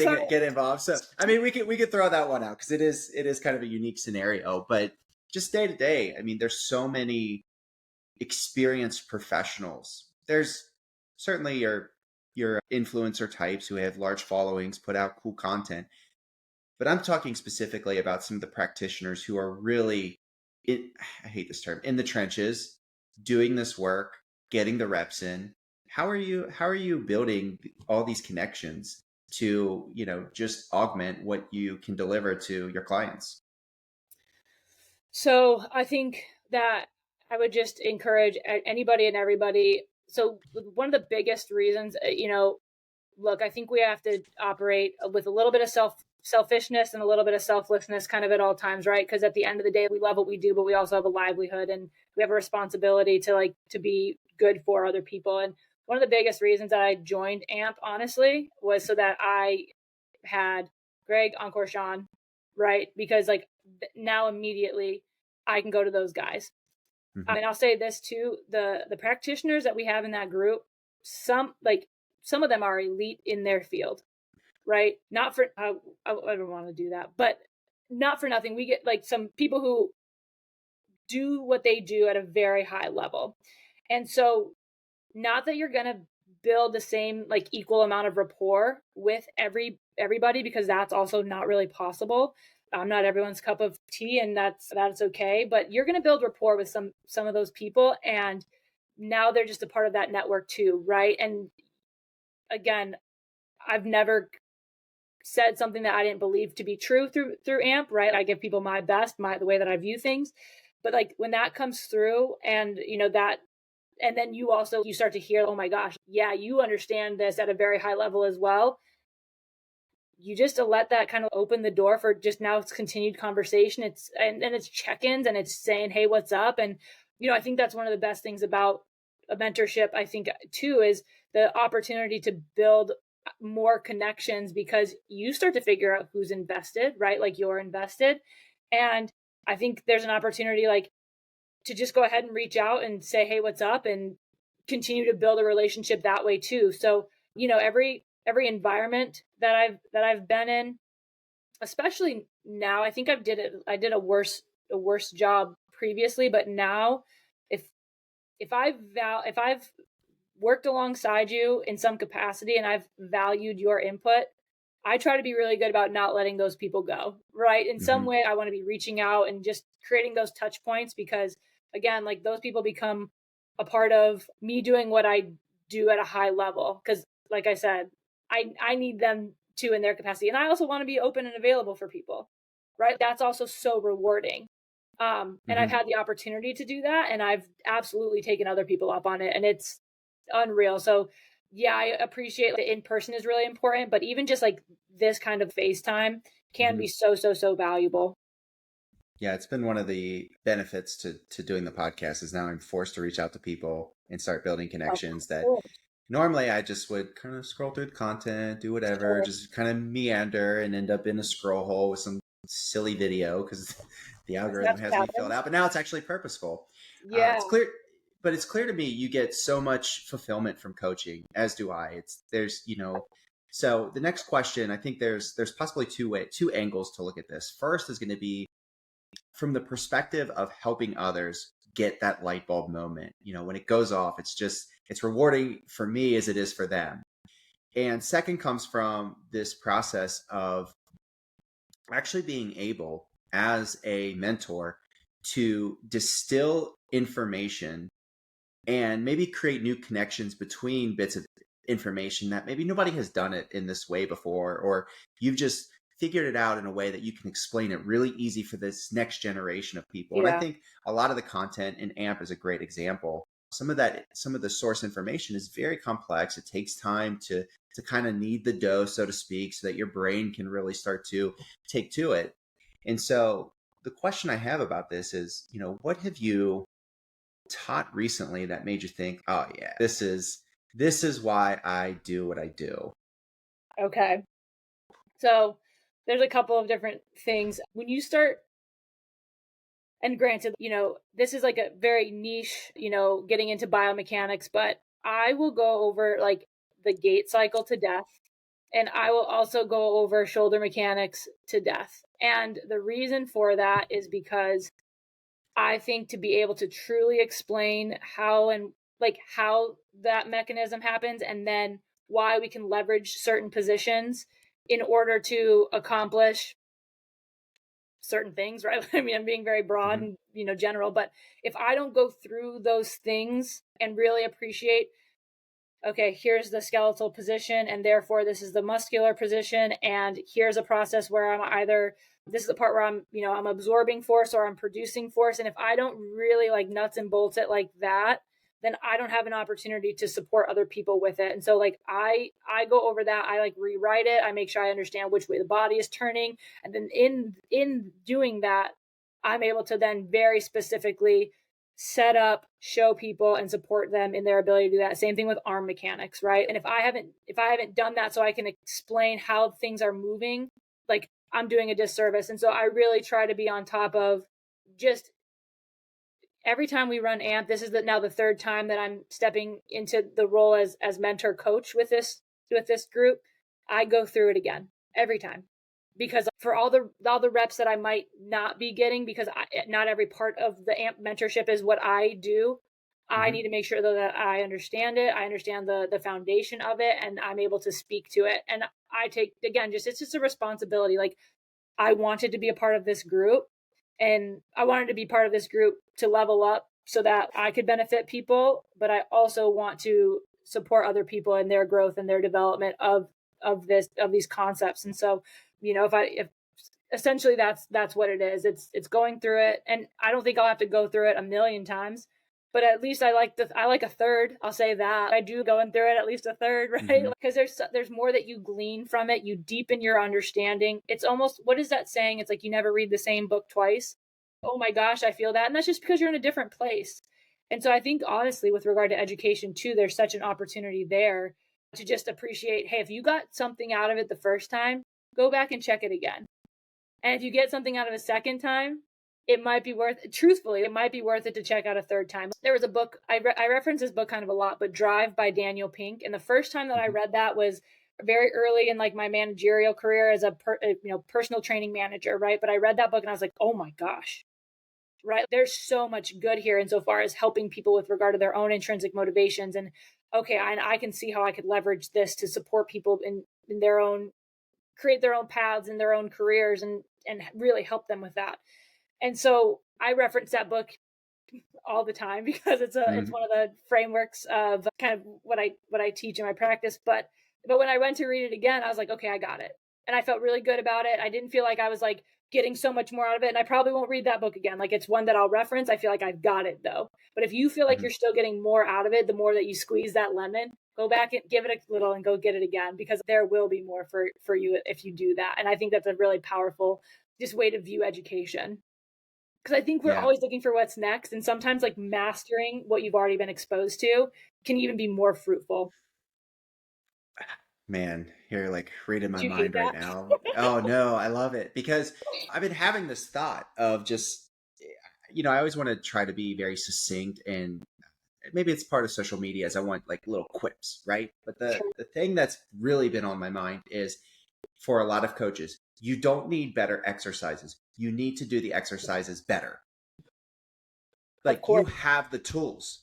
B: sorry.
A: get involved. So I mean, we could throw that one out because it is kind of a unique scenario. But just day to day, I mean, there's so many experienced professionals. There's certainly your influencer types who have large followings, put out cool content. But I'm talking specifically about some of the practitioners who are really, I hate this term, in the trenches, doing this work, getting the reps in, how are you building all these connections to, just augment what you can deliver to your clients?
B: So I think that I would just encourage anybody and everybody. So one of the biggest reasons, look, I think we have to operate with a little bit of selfishness and a little bit of selflessness kind of at all times, right? Because at the end of the day, we love what we do, but we also have a livelihood and we have a responsibility to be good for other people. And one of the biggest reasons that I joined AMP, honestly, was so that I had Greg, Encore Sean, right? Because now immediately I can go to those guys.
A: Mhm.
B: And I'll say this too, the practitioners that we have in that group, some of them are elite in their field, right? Not for I don't want to do that, but not for nothing. We get some people who do what they do at a very high level. And so not that you're going to build the same equal amount of rapport with everybody, because that's also not really possible. I'm not everyone's cup of tea, and that's okay, but you're going to build rapport with some of those people, and now they're just a part of that network too, right? And again, I've never said something that I didn't believe to be true through AMP, right? I give people my best, the way that I view things. But when that comes through, and that, and then you start to hear, oh my gosh, yeah, you understand this at a very high level as well. You just let that kind of open the door for just now it's continued conversation. It's check-ins, and it's saying, hey, what's up? And I think that's one of the best things about a mentorship, I think too, is the opportunity to build more connections, because you start to figure out who's invested, right? You're invested. And I think there's an opportunity to just go ahead and reach out and say, hey, what's up? And continue to build a relationship that way too. So, every environment that I've been in, especially now, I think I did a worse job previously, but now if if I've worked alongside you in some capacity and I've valued your input, I try to be really good about not letting those people go, right? In some
A: Mhm.
B: way, I want to be reaching out and just creating those touch points, because again, those people become a part of me doing what I do at a high level. Because like I said, I need them too in their capacity. And I also want to be open and available for people, right? That's also so rewarding. And I've
A: Mhm.
B: had the opportunity to do that, and I've absolutely taken other people up on it, and it's unreal. So yeah, I appreciate the in person is really important, but even just this kind of FaceTime can
A: Mhm.
B: be so valuable.
A: Yeah, it's been one of the benefits to doing the podcast is now I'm forced to reach out to people and start building
B: Of
A: connections that
B: course.
A: normally I just would kind of scroll through the content, do whatever,
B: Sure.
A: just kind of meander and end up in a scroll hole with some silly video because the algorithm
B: That's
A: has
B: what
A: me filled
B: happens.
A: out. But now it's actually purposeful.
B: Yeah.
A: It's clear, but it's clear to me you get so much fulfillment from coaching, as do I. So the next question, I think there's possibly two angles to look at this. First is going to be from the perspective of helping others get that light bulb moment. When it goes off, it's rewarding for me as it is for them. And second comes from this process of actually being able as a mentor to distill information and maybe create new connections between bits of information that maybe nobody has done it in this way before, or you've just figured it out in a way that you can explain it really easy for this next generation of people. And I
B: Yeah.
A: think a lot of the content in AMP is a great example. Some of the source information is very complex. It takes time to kind of knead the dough, so to speak, so that your brain can really start to take to it. And so the question I have about this is, what have you taught recently that made you think, oh yeah, this is why I do what I do?
B: Okay. So there's a couple of different things. When you start, and granted, this is a very niche, getting into biomechanics, but I will go over the gait cycle to death. And I will also go over shoulder mechanics to death. And the reason for that is because I think to be able to truly explain how that mechanism happens, and then why we can leverage certain positions in order to accomplish certain things, right? I mean, I'm being very broad
A: Hmm.
B: and, general, but if I don't go through those things and really appreciate okay, here's the skeletal position, and therefore this is the muscular position. And here's a process where I'm either, this is the part where I'm absorbing force or I'm producing force. And if I don't really like nuts and bolts it like that, then I don't have an opportunity to support other people with it. And so like I go over that, I like rewrite it, I make sure I understand which way the body is turning. And then in doing that, I'm able to then very specifically set up, show people, and support them in their ability to do that. Same thing with arm mechanics, right? And if I haven't done that so I can explain how things are moving, like I'm doing a disservice. And so I really try to be on top of just every time we run AMP. This is now the third time that I'm stepping into the role as mentor coach with this group. I go through it again every time, because for all the reps that I might not be getting, because not every part of the AMP mentorship is what I do. I need to make sure that I understand it. I understand the foundation of it, and I'm able to speak to it. And I take, again, it's just a responsibility. Like, I wanted to be a part of this group, and I wanted to be part of this group to level up so that I could benefit people, but I also want to support other people in their growth and their development of these concepts. And so, if essentially that's what it is. It's going through it, and I don't think I'll have to go through it a million times, but at least I like a third. I'll say that I do going through it at least a third, right? Because there's more that you glean from it. You deepen your understanding. It's almost, what is that saying? It's like you never read the same book twice. Oh my gosh, I feel that, and that's just because you're in a different place. And so I think honestly, with regard to education too, there's such an opportunity there to just appreciate, hey, if you got something out of it the first time, go back and check it again. And if you get something out of a second time, it might be worth it to check out a third time. There was a book, I reference this book kind of a lot, but Drive by Daniel Pink. And the first time that I read that was very early in like my managerial career as a personal training manager, right? But I read that book and I was like, oh my gosh, right? There's so much good here insofar as helping people with regard to their own intrinsic motivations. And okay, I can see how I could leverage this to support people in their own, create their own paths in their own careers, and really help them with that. And so I reference that book all the time because it's one of the frameworks of kind of what I teach in my practice. But when I went to read it again, I was like, okay, I got it. And I felt really good about it. I didn't feel like I was like getting so much more out of it. And I probably won't read that book again. Like, it's one that I'll reference. I feel like I've got it though. But if you feel like you're still getting more out of it, the more that you squeeze that lemon, go back and give it a little and go get it again, because there will be more for you if you do that. And I think that's a really powerful just way to view education. Because I think we're always looking for what's next. And sometimes like mastering what you've already been exposed to can even be more fruitful.
A: Man, you're like reading my mind right now. Oh no, I love it, because I've been having this thought of just, I always want to try to be very succinct, and maybe it's part of social media as I want like little quips, right? But the thing that's really been on my mind is, for a lot of coaches, you don't need better exercises. You need to do the exercises better. Like, you have the tools.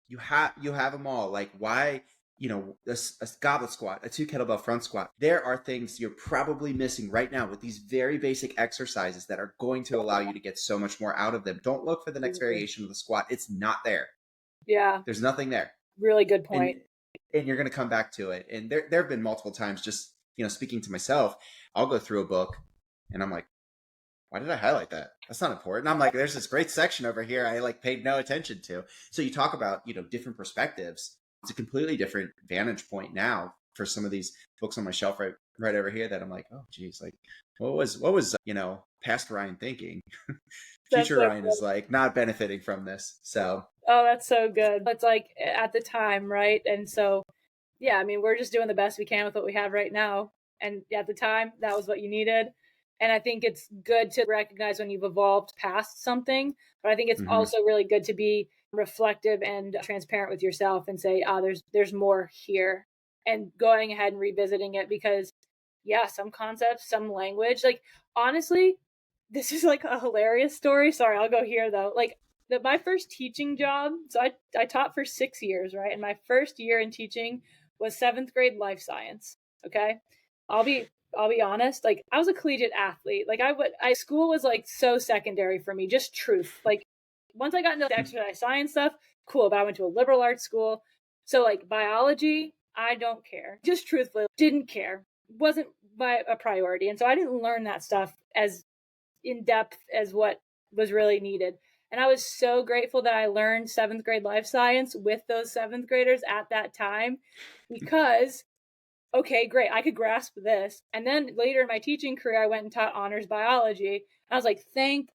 A: You have them all. Like, why, a goblet squat, a 2 kettlebell front squat. There are things you're probably missing right now with these very basic exercises that are going to allow you to get so much more out of them. Don't look for the next variation of the squat. It's not there.
B: Yeah.
A: There's nothing there.
B: Really good point.
A: And you're going to come back to it. And there have been multiple times, just, speaking to myself, I'll go through a book and I'm like, why did I highlight that? That's not important. I'm like, there's this great section over here I like paid no attention to. So you talk about, different perspectives. It's a completely different vantage point now for some of these books on my shelf right over here that I'm like, oh geez, like what was past Ryan thinking? Future so Ryan is like not benefiting from this. So
B: that's so good. It's like at the time, right? And so yeah, I mean, we're just doing the best we can with what we have right now. And at the time, that was what you needed. And I think it's good to recognize when you've evolved past something, but I think it's also really good to be reflective and transparent with yourself and say, there's more here, and going ahead and revisiting it, because some concepts, some language, like honestly, this is like a hilarious story. Sorry, I'll go here though. Like my first teaching job, so I taught for 6 years, right? And my first year in teaching was 7th grade life science. Okay. I'll be honest, like I was a collegiate athlete. Like school was like so secondary for me, just truth. Like once I got into the exercise science stuff, cool. But I went to a liberal arts school. So like biology, I don't care. Just truthfully, didn't care. Wasn't a priority. And so I didn't learn that stuff as in depth as what was really needed. And I was so grateful that I learned 7th grade life science with those 7th graders at that time, because okay, great, I could grasp this. And then later in my teaching career, I went and taught honors biology. I was like, thank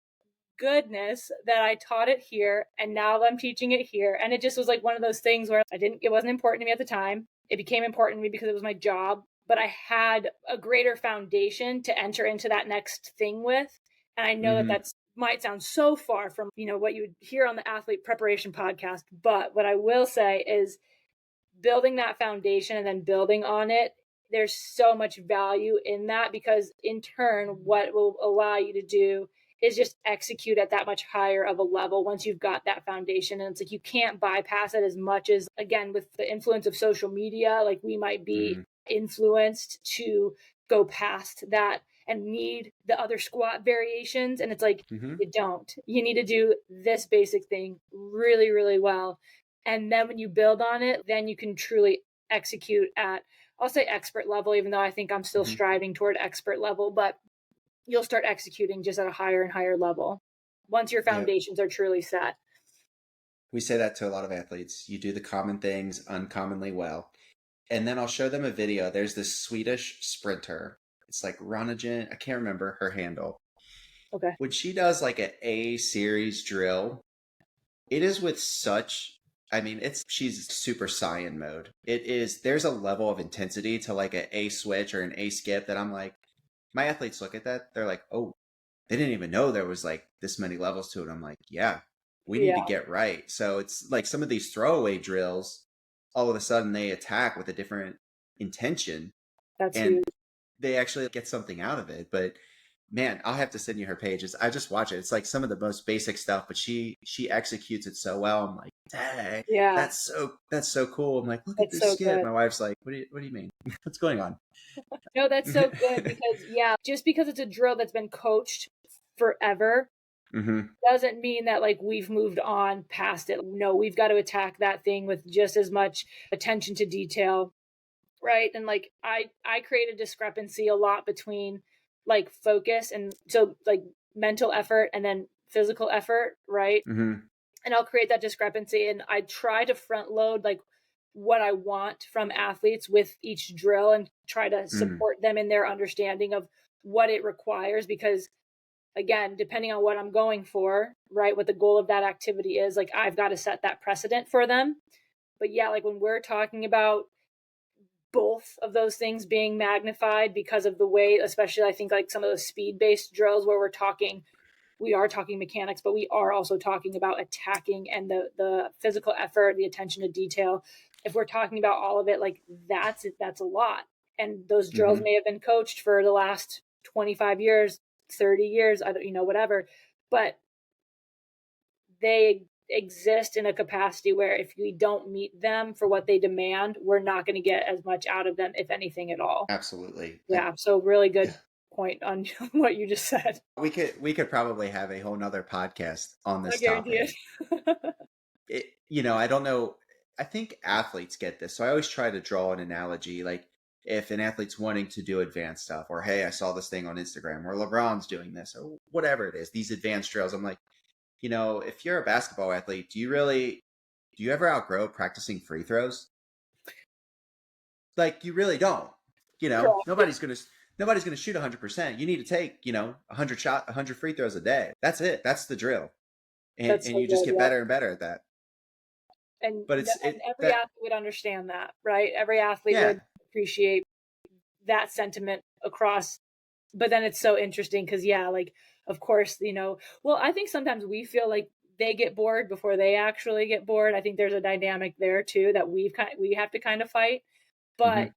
B: goodness that I taught it here and now I'm teaching it here. And it just was like one of those things where it wasn't important to me at the time. It became important to me because it was my job, but I had a greater foundation to enter into that next thing with. And I know that that's might sound so far from, what you would hear on the athlete preparation podcast. But what I will say is building that foundation and then building on it, there's so much value in that, because in turn, what will allow you to do is just execute at that much higher of a level once you've got that foundation. And it's like you can't bypass it as much as, again, with the influence of social media, like we might be influenced to go past that and need the other squat variations. And it's like, you don't. You need to do this basic thing really, really well. And then when you build on it, then you can truly execute at, I'll say expert level, even though I think I'm still striving toward expert level, but you'll start executing just at a higher and higher level once your foundations are truly set.
A: We say that to a lot of athletes. You do the common things uncommonly well. And then I'll show them a video. There's this Swedish sprinter. It's like Ronagen. I can't remember her handle.
B: Okay.
A: When she does like an A series drill, it is with such, she's super Saiyan mode. There's a level of intensity to like an A switch or an A skip that I'm like, my athletes look at that. They're like, oh, they didn't even know there was like this many levels to it. I'm like, yeah, we need to get right. So it's like some of these throwaway drills, all of a sudden they attack with a different intention.
B: That's huge.
A: They actually get something out of it. But man, I'll have to send you her pages. I just watch it. It's like some of the most basic stuff, but she executes it so well. I'm like, dang, that's so cool. I'm like, look at this skip. My wife's like, what do you mean? What's going on?
B: No, that's so good, because just because it's a drill that's been coached forever doesn't mean that like we've moved on past it. No, we've got to attack that thing with just as much attention to detail, right? And like I create a discrepancy a lot between like focus and so like mental effort and then physical effort, right? And I'll create that discrepancy, and I try to front load like what I want from athletes with each drill and try to support them in their understanding of what it requires, because again, depending on what I'm going for, right, what the goal of that activity is, like I've got to set that precedent for them. But yeah, like when we're talking about both of those things being magnified because of the way, especially I think like some of those speed-based drills where we are talking mechanics, but we are also talking about attacking and the physical effort, the attention to detail. If we're talking about all of it, like that's a lot. And those drills may have been coached for the last 25 years, 30 years, I don't, whatever, but they exist in a capacity where if we don't meet them for what they demand, we're not going to get as much out of them, if anything at all.
A: Absolutely.
B: Yeah. So really good point on what you just said.
A: We could probably have a whole nother podcast on this topic. I don't know. I think athletes get this. So I always try to draw an analogy. Like if an athlete's wanting to do advanced stuff, or, hey, I saw this thing on Instagram, or LeBron's doing this, or whatever it is, these advanced drills. I'm like, if you're a basketball athlete, do you ever outgrow practicing free throws? Like you really don't, nobody's going to shoot 100%. You need to take, 100 free throws a day. That's it. That's the drill. And you just get better and better at that.
B: But every athlete would understand that, right? Every athlete would appreciate that sentiment across. But then it's so interesting because, like, of course, well, I think sometimes we feel like they get bored before they actually get bored. I think there's a dynamic there too that we have to kind of fight. But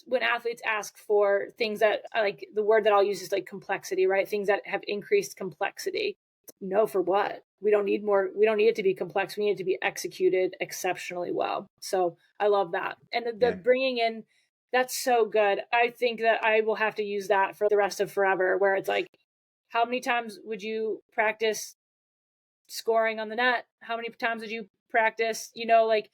B: when athletes ask for things that, like, the word that I'll use is like complexity, right? Things that have increased complexity. No, for what? We don't need more. We don't need it to be complex. We need it to be executed exceptionally well. So I love that. And the bringing in, that's so good. I think that I will have to use that for the rest of forever, where it's like, how many times would you practice scoring on the net? How many times would you practice, like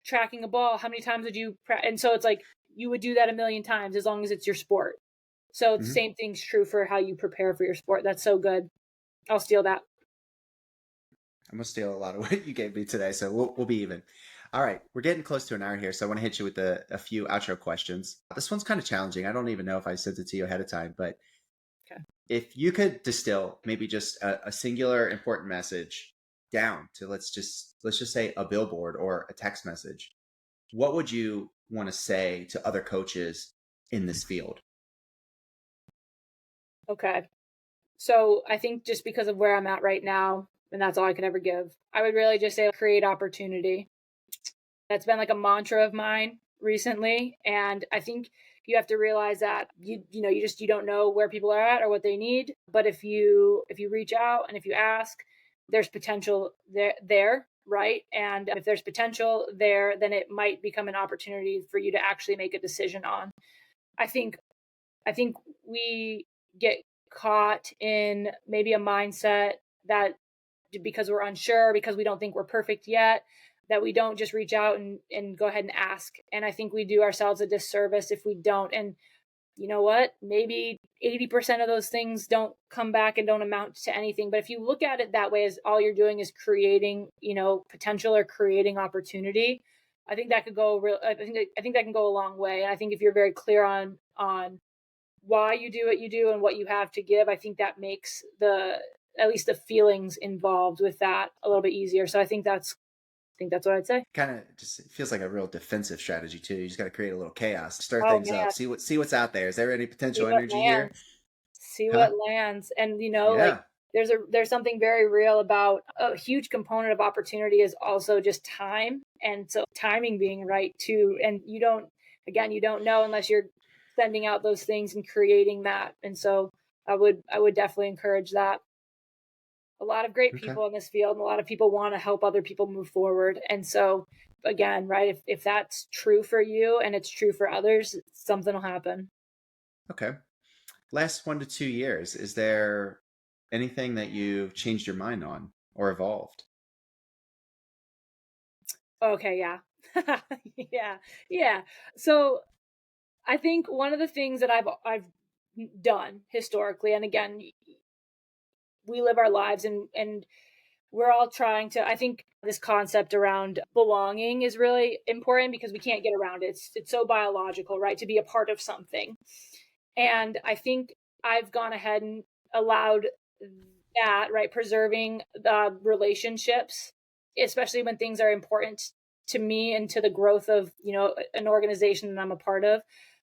B: tracking a ball. How many times would you and so it's like you would do that a million times as long as it's your sport. So the same thing's true for how you prepare for your sport. That's so good. I'll steal that.
A: I'm gonna steal a lot of what you gave me today, so we'll be even. All right, we're getting close to an hour here, so I want to hit you with a few outro questions. This one's kind of challenging. I don't even know if I sent it to you ahead of time, but
B: Okay.
A: if you could distill maybe just a singular important message down to let's just say a billboard or a text message, what would you want to say to other coaches in this field?
B: Okay. So I think just because of where I'm at right now, and that's all I can ever give, I would really just say create opportunity. That's been like a mantra of mine recently. And I think you have to realize that you don't know where people are at or what they need. But if you reach out and if you ask, there's potential there, right? And if there's potential there, then it might become an opportunity for you to actually make a decision on. I think we get caught in maybe a mindset that because we're unsure, because we don't think we're perfect yet, that we don't just reach out and go ahead and ask. And I think we do ourselves a disservice if we don't. And you know what? Maybe 80% of those things don't come back and don't amount to anything. But if you look at it that way, as all you're doing is creating, potential or creating opportunity, I think that could go I think that can go a long way. And I think if you're very clear on why you do what you do and what you have to give, I think that makes at least the feelings involved with that a little bit easier. So I think that's what I'd say.
A: Kind of just it feels like a real defensive strategy too. You just got to create a little chaos, stir
B: Oh
A: things
B: man,
A: up, see what's out there. Is there any
B: see
A: potential
B: what
A: energy here?
B: lands. See
A: Huh?
B: what lands. And like
A: Yeah.
B: there's something very real about a huge component of opportunity is also just time. And so timing being right too. And you don't know unless you're sending out those things and creating that. And so I would definitely encourage that. A lot of great
A: Okay.
B: people in this field and a lot of people want to help other people move forward. And so again, right, if that's true for you and it's true for others, something will happen.
A: Okay. Last 1 to 2 years, is there anything that you've changed your mind on or evolved?
B: Okay, yeah. Yeah. Yeah. So I think one of the things that I've done historically, and again, we live our lives and we're all trying to, I think this concept around belonging is really important because we can't get around it. It's so biological, right? To be a part of something. And I think I've gone ahead and allowed that, right? Preserving the relationships, especially when things are important to me and to the growth of, an organization that I'm a part of.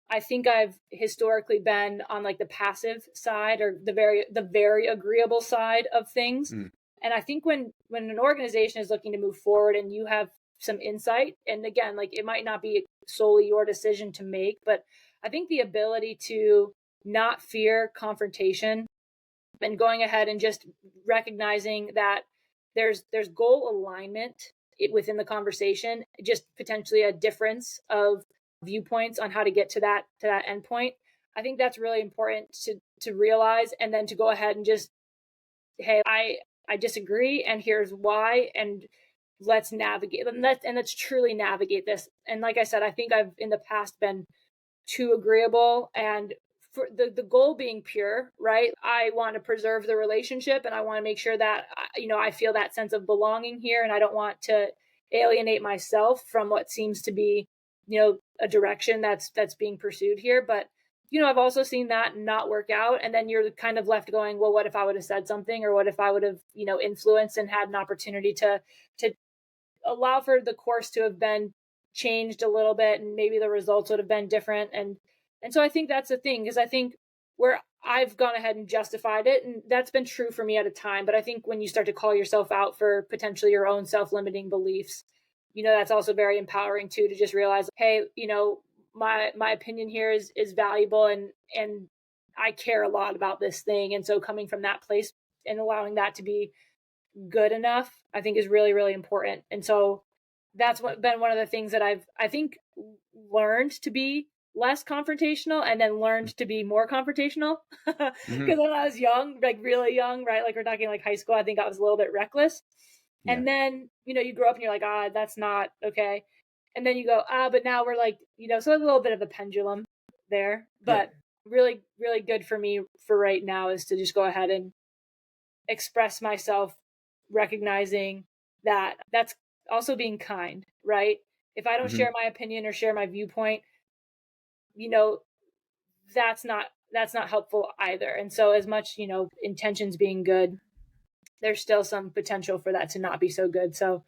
B: I think I've historically been on like the passive side or the very agreeable side of things.
A: Mm.
B: And I think when an organization is looking to move forward and you have some insight, and again, like it might not be solely your decision to make, but I think the ability to not fear confrontation and going ahead and just recognizing that there's goal alignment within the conversation, just potentially a difference of viewpoints on how to get to that endpoint. I think that's really important to realize, and then to go ahead and just, hey, I disagree, and here's why, and let's navigate, and let's truly navigate this. And like I said, I think I've in the past been too agreeable, and for the goal being pure, right? I want to preserve the relationship and I want to make sure that, I feel that sense of belonging here, and I don't want to alienate myself from what seems to be, a direction that's being pursued here. But, I've also seen that not work out. And then you're kind of left going, well, what if I would have said something, or what if I would have, influenced and had an opportunity to allow for the course to have been changed a little bit, and maybe the results would have been different. And so I think that's the thing, because I think where I've gone ahead and justified it, and that's been true for me at a time, but I think when you start to call yourself out for potentially your own self-limiting beliefs, that's also very empowering too, to just realize, hey, my opinion here is valuable, and I care a lot about this thing. And so coming from that place and allowing that to be good enough, I think is really, really important. And so that's been one of the things that I think learned to be less confrontational, and then learned to be more confrontational. Because
A: Mm-hmm.
B: when I was young, like really young, right? Like we're talking like high school, I think I was a little bit reckless.
A: Yeah.
B: And then, you grow up and you're like, that's not okay. And then you go, but now we're like, so a little bit of a pendulum there.
A: Yeah.
B: But really, really good for me for right now is to just go ahead and express myself, recognizing that that's also being kind, right? If I don't
A: Hmm.
B: share my opinion or share my viewpoint, you know, that's not helpful either. And so as much, intentions being good, there's still some potential for that to not be so good. So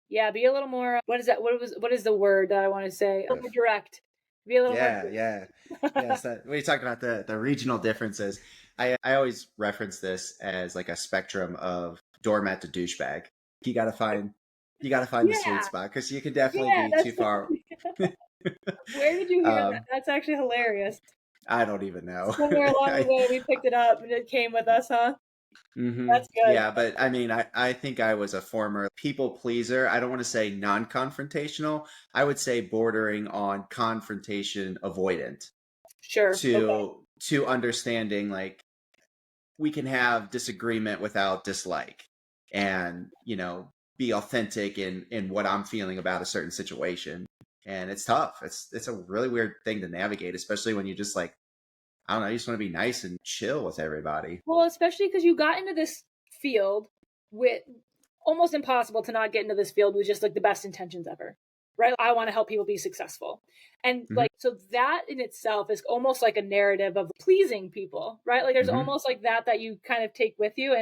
B: yeah, be a little more, what is the word that I want to say? A little more direct. Be a little more
A: Yeah, yeah. Yes, that when you talk about the regional differences, I always reference this as like a spectrum of doormat to douchebag. You gotta find you gotta find the sweet
B: Yeah,
A: spot because you can definitely
B: yeah,
A: be too far.
B: where did you hear that?
A: um,
B: That's actually hilarious.
A: I don't even know.
B: Somewhere along the way, we picked it up and it came with us, huh? That's good.
A: Yeah, but I mean, I think I was a former people pleaser. I don't want to say non-confrontational. I would say bordering on confrontation avoidant
B: Sure. Okay.
A: to understanding like we can have disagreement without dislike and, be authentic in what I'm feeling about a certain situation. And it's tough. It's a really weird thing to navigate, especially when you just like, I don't know, you just want to be nice and chill with everybody.
B: Well, especially because you got into this field with almost impossible to not get into this field with just like the best intentions ever, right? I want to help people be successful. And
A: Hmm.
B: like, so that in itself is almost like a narrative of pleasing people, right? Like there's
A: Hmm.
B: almost like that you kind of take with you.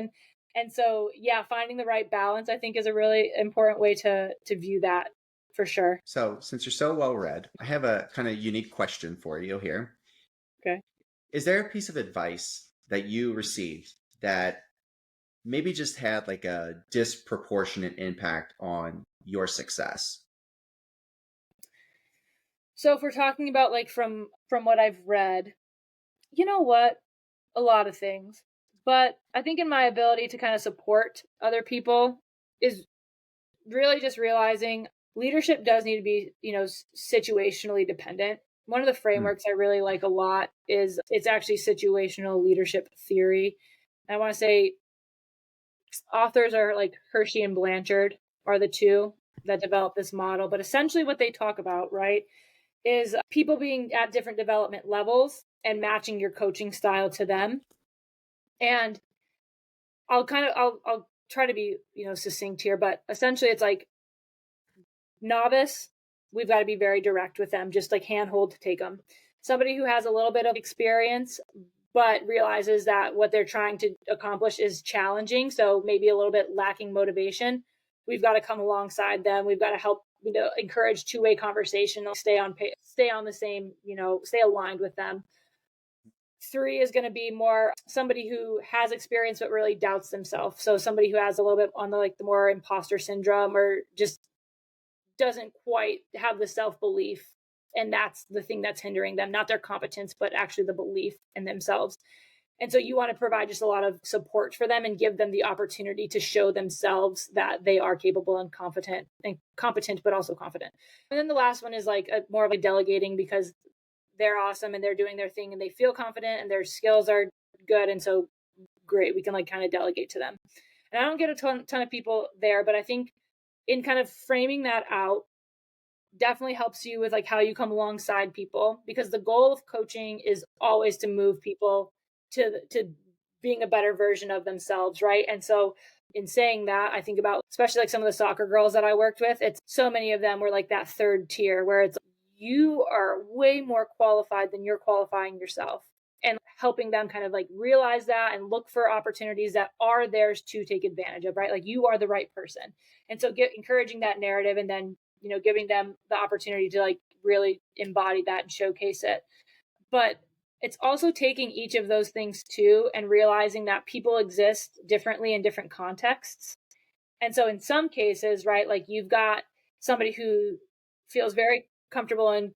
B: And so, yeah, finding the right balance, I think is a really important way to view that for sure.
A: So, since you're so well read, I have a kind of unique question for you here.
B: Okay.
A: Is there a piece of advice that you received that maybe just had like a disproportionate impact on your success?
B: So if we're talking about like from what I've read, you know what? A lot of things. But I think in my ability to kind of support other people is really just realizing leadership does need to be, situationally dependent. One of the
A: Hmm.
B: frameworks I really like a lot is it's actually situational leadership theory. And I want to say authors are like Hershey and Blanchard are the two that developed this model. But essentially what they talk about, right, is people being at different development levels and matching your coaching style to them. And I'll try to be, succinct here, but essentially it's like novice, we've got to be very direct with them, just like handhold to take them. Somebody who has a little bit of experience but realizes that what they're trying to accomplish is challenging, so maybe a little bit lacking motivation, we've got to come alongside them. We've got to help, encourage two-way conversation, stay on the same, stay aligned with them. 3 is going to be more somebody who has experience but really doubts themselves. So somebody who has a little bit on the like the more imposter syndrome or just doesn't quite have the self-belief, and that's the thing that's hindering them, not their competence but actually the belief in themselves. And so you want to provide just a lot of support for them and give them the opportunity to show themselves that they are capable and competent but also confident. And then the last one is like more of a delegating, because they're awesome and they're doing their thing and they feel confident and their skills are good, and so great, we can like kind of delegate to them. And I don't get a ton of people there, but I think in kind of framing that out definitely helps you with like how you come alongside people, because the goal of coaching is always to move people to being a better version of themselves, right? And so in saying that, I think about especially like some of the soccer girls that I worked with. It's so many of them were like that third tier where it's you are way more qualified than you're qualifying yourself, and helping them kind of like realize that and look for opportunities that are theirs to take advantage of, right? Like you are the right person. And so encouraging that narrative, and then, giving them the opportunity to like really embody that and showcase it. But it's also taking each of those things too and realizing that people exist differently in different contexts. And so in some cases, right, like you've got somebody who feels very comfortable and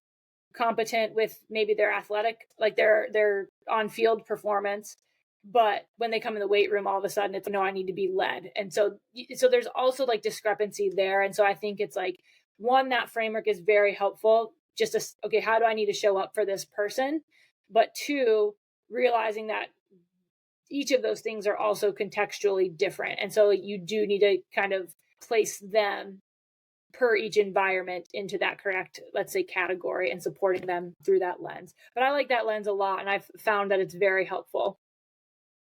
B: competent with maybe their athletic, like their on-field performance, but when they come in the weight room, all of a sudden it's no, I need to be led. And so there's also like discrepancy there. And so I think it's like, one, that framework is very helpful, just to, okay, how do I need to show up for this person? But 2, realizing that each of those things are also contextually different. And so you do need to kind of place them per each environment into that correct, let's say, category, and supporting them through that lens. But I like that lens a lot, and I've found that it's very helpful.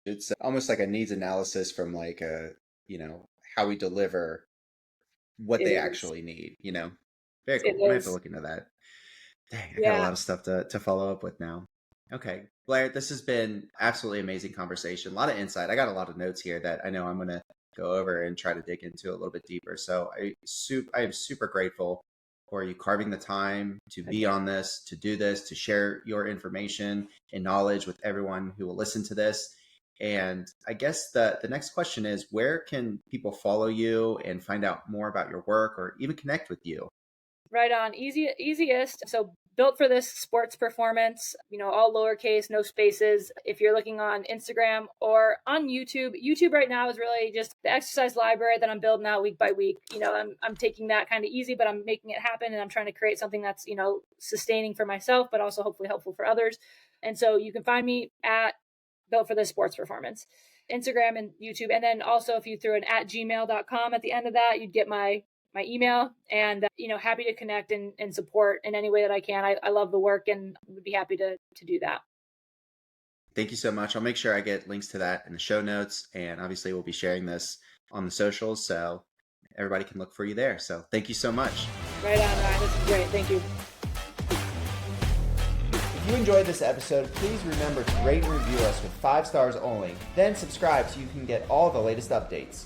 A: It's almost like a needs analysis from like how we deliver what
B: It
A: they
B: is.
A: actually need, Very
B: It
A: cool. I might have to
B: is.
A: look into that. Dang, I got a
B: Yeah.
A: lot of stuff to follow up with now. Okay, Blair, this has been absolutely amazing conversation. A lot of insight. I got a lot of notes here that I know I'm going to go over and try to dig into a little bit deeper. So I am super grateful for you carving the time to be on this, to do this, to share your information and knowledge with everyone who will listen to this. And I guess the next question is, where can people follow you and find out more about your work or even connect with you?
B: Right on. Easiest. So built for this sports performance, all lowercase, no spaces. If you're looking on Instagram or on YouTube right now is really just the exercise library that I'm building out week by week. I'm taking that kind of easy, but I'm making it happen, and I'm trying to create something that's, sustaining for myself, but also hopefully helpful for others. And so you can find me at built for this sports performance, Instagram and YouTube. And then also if you threw an @gmail.com at the end of that, you'd get my email, and happy to connect and support in any way that I can. I love the work and would be happy to do that.
A: Thank you so much. I'll make sure I get links to that in the show notes, and obviously we'll be sharing this on the socials so everybody can look for you there. So thank you so much.
B: Right on, Ryan. This is great. Thank you.
A: If you enjoyed this episode, please remember to rate and review us with 5 stars only, then subscribe so you can get all the latest updates.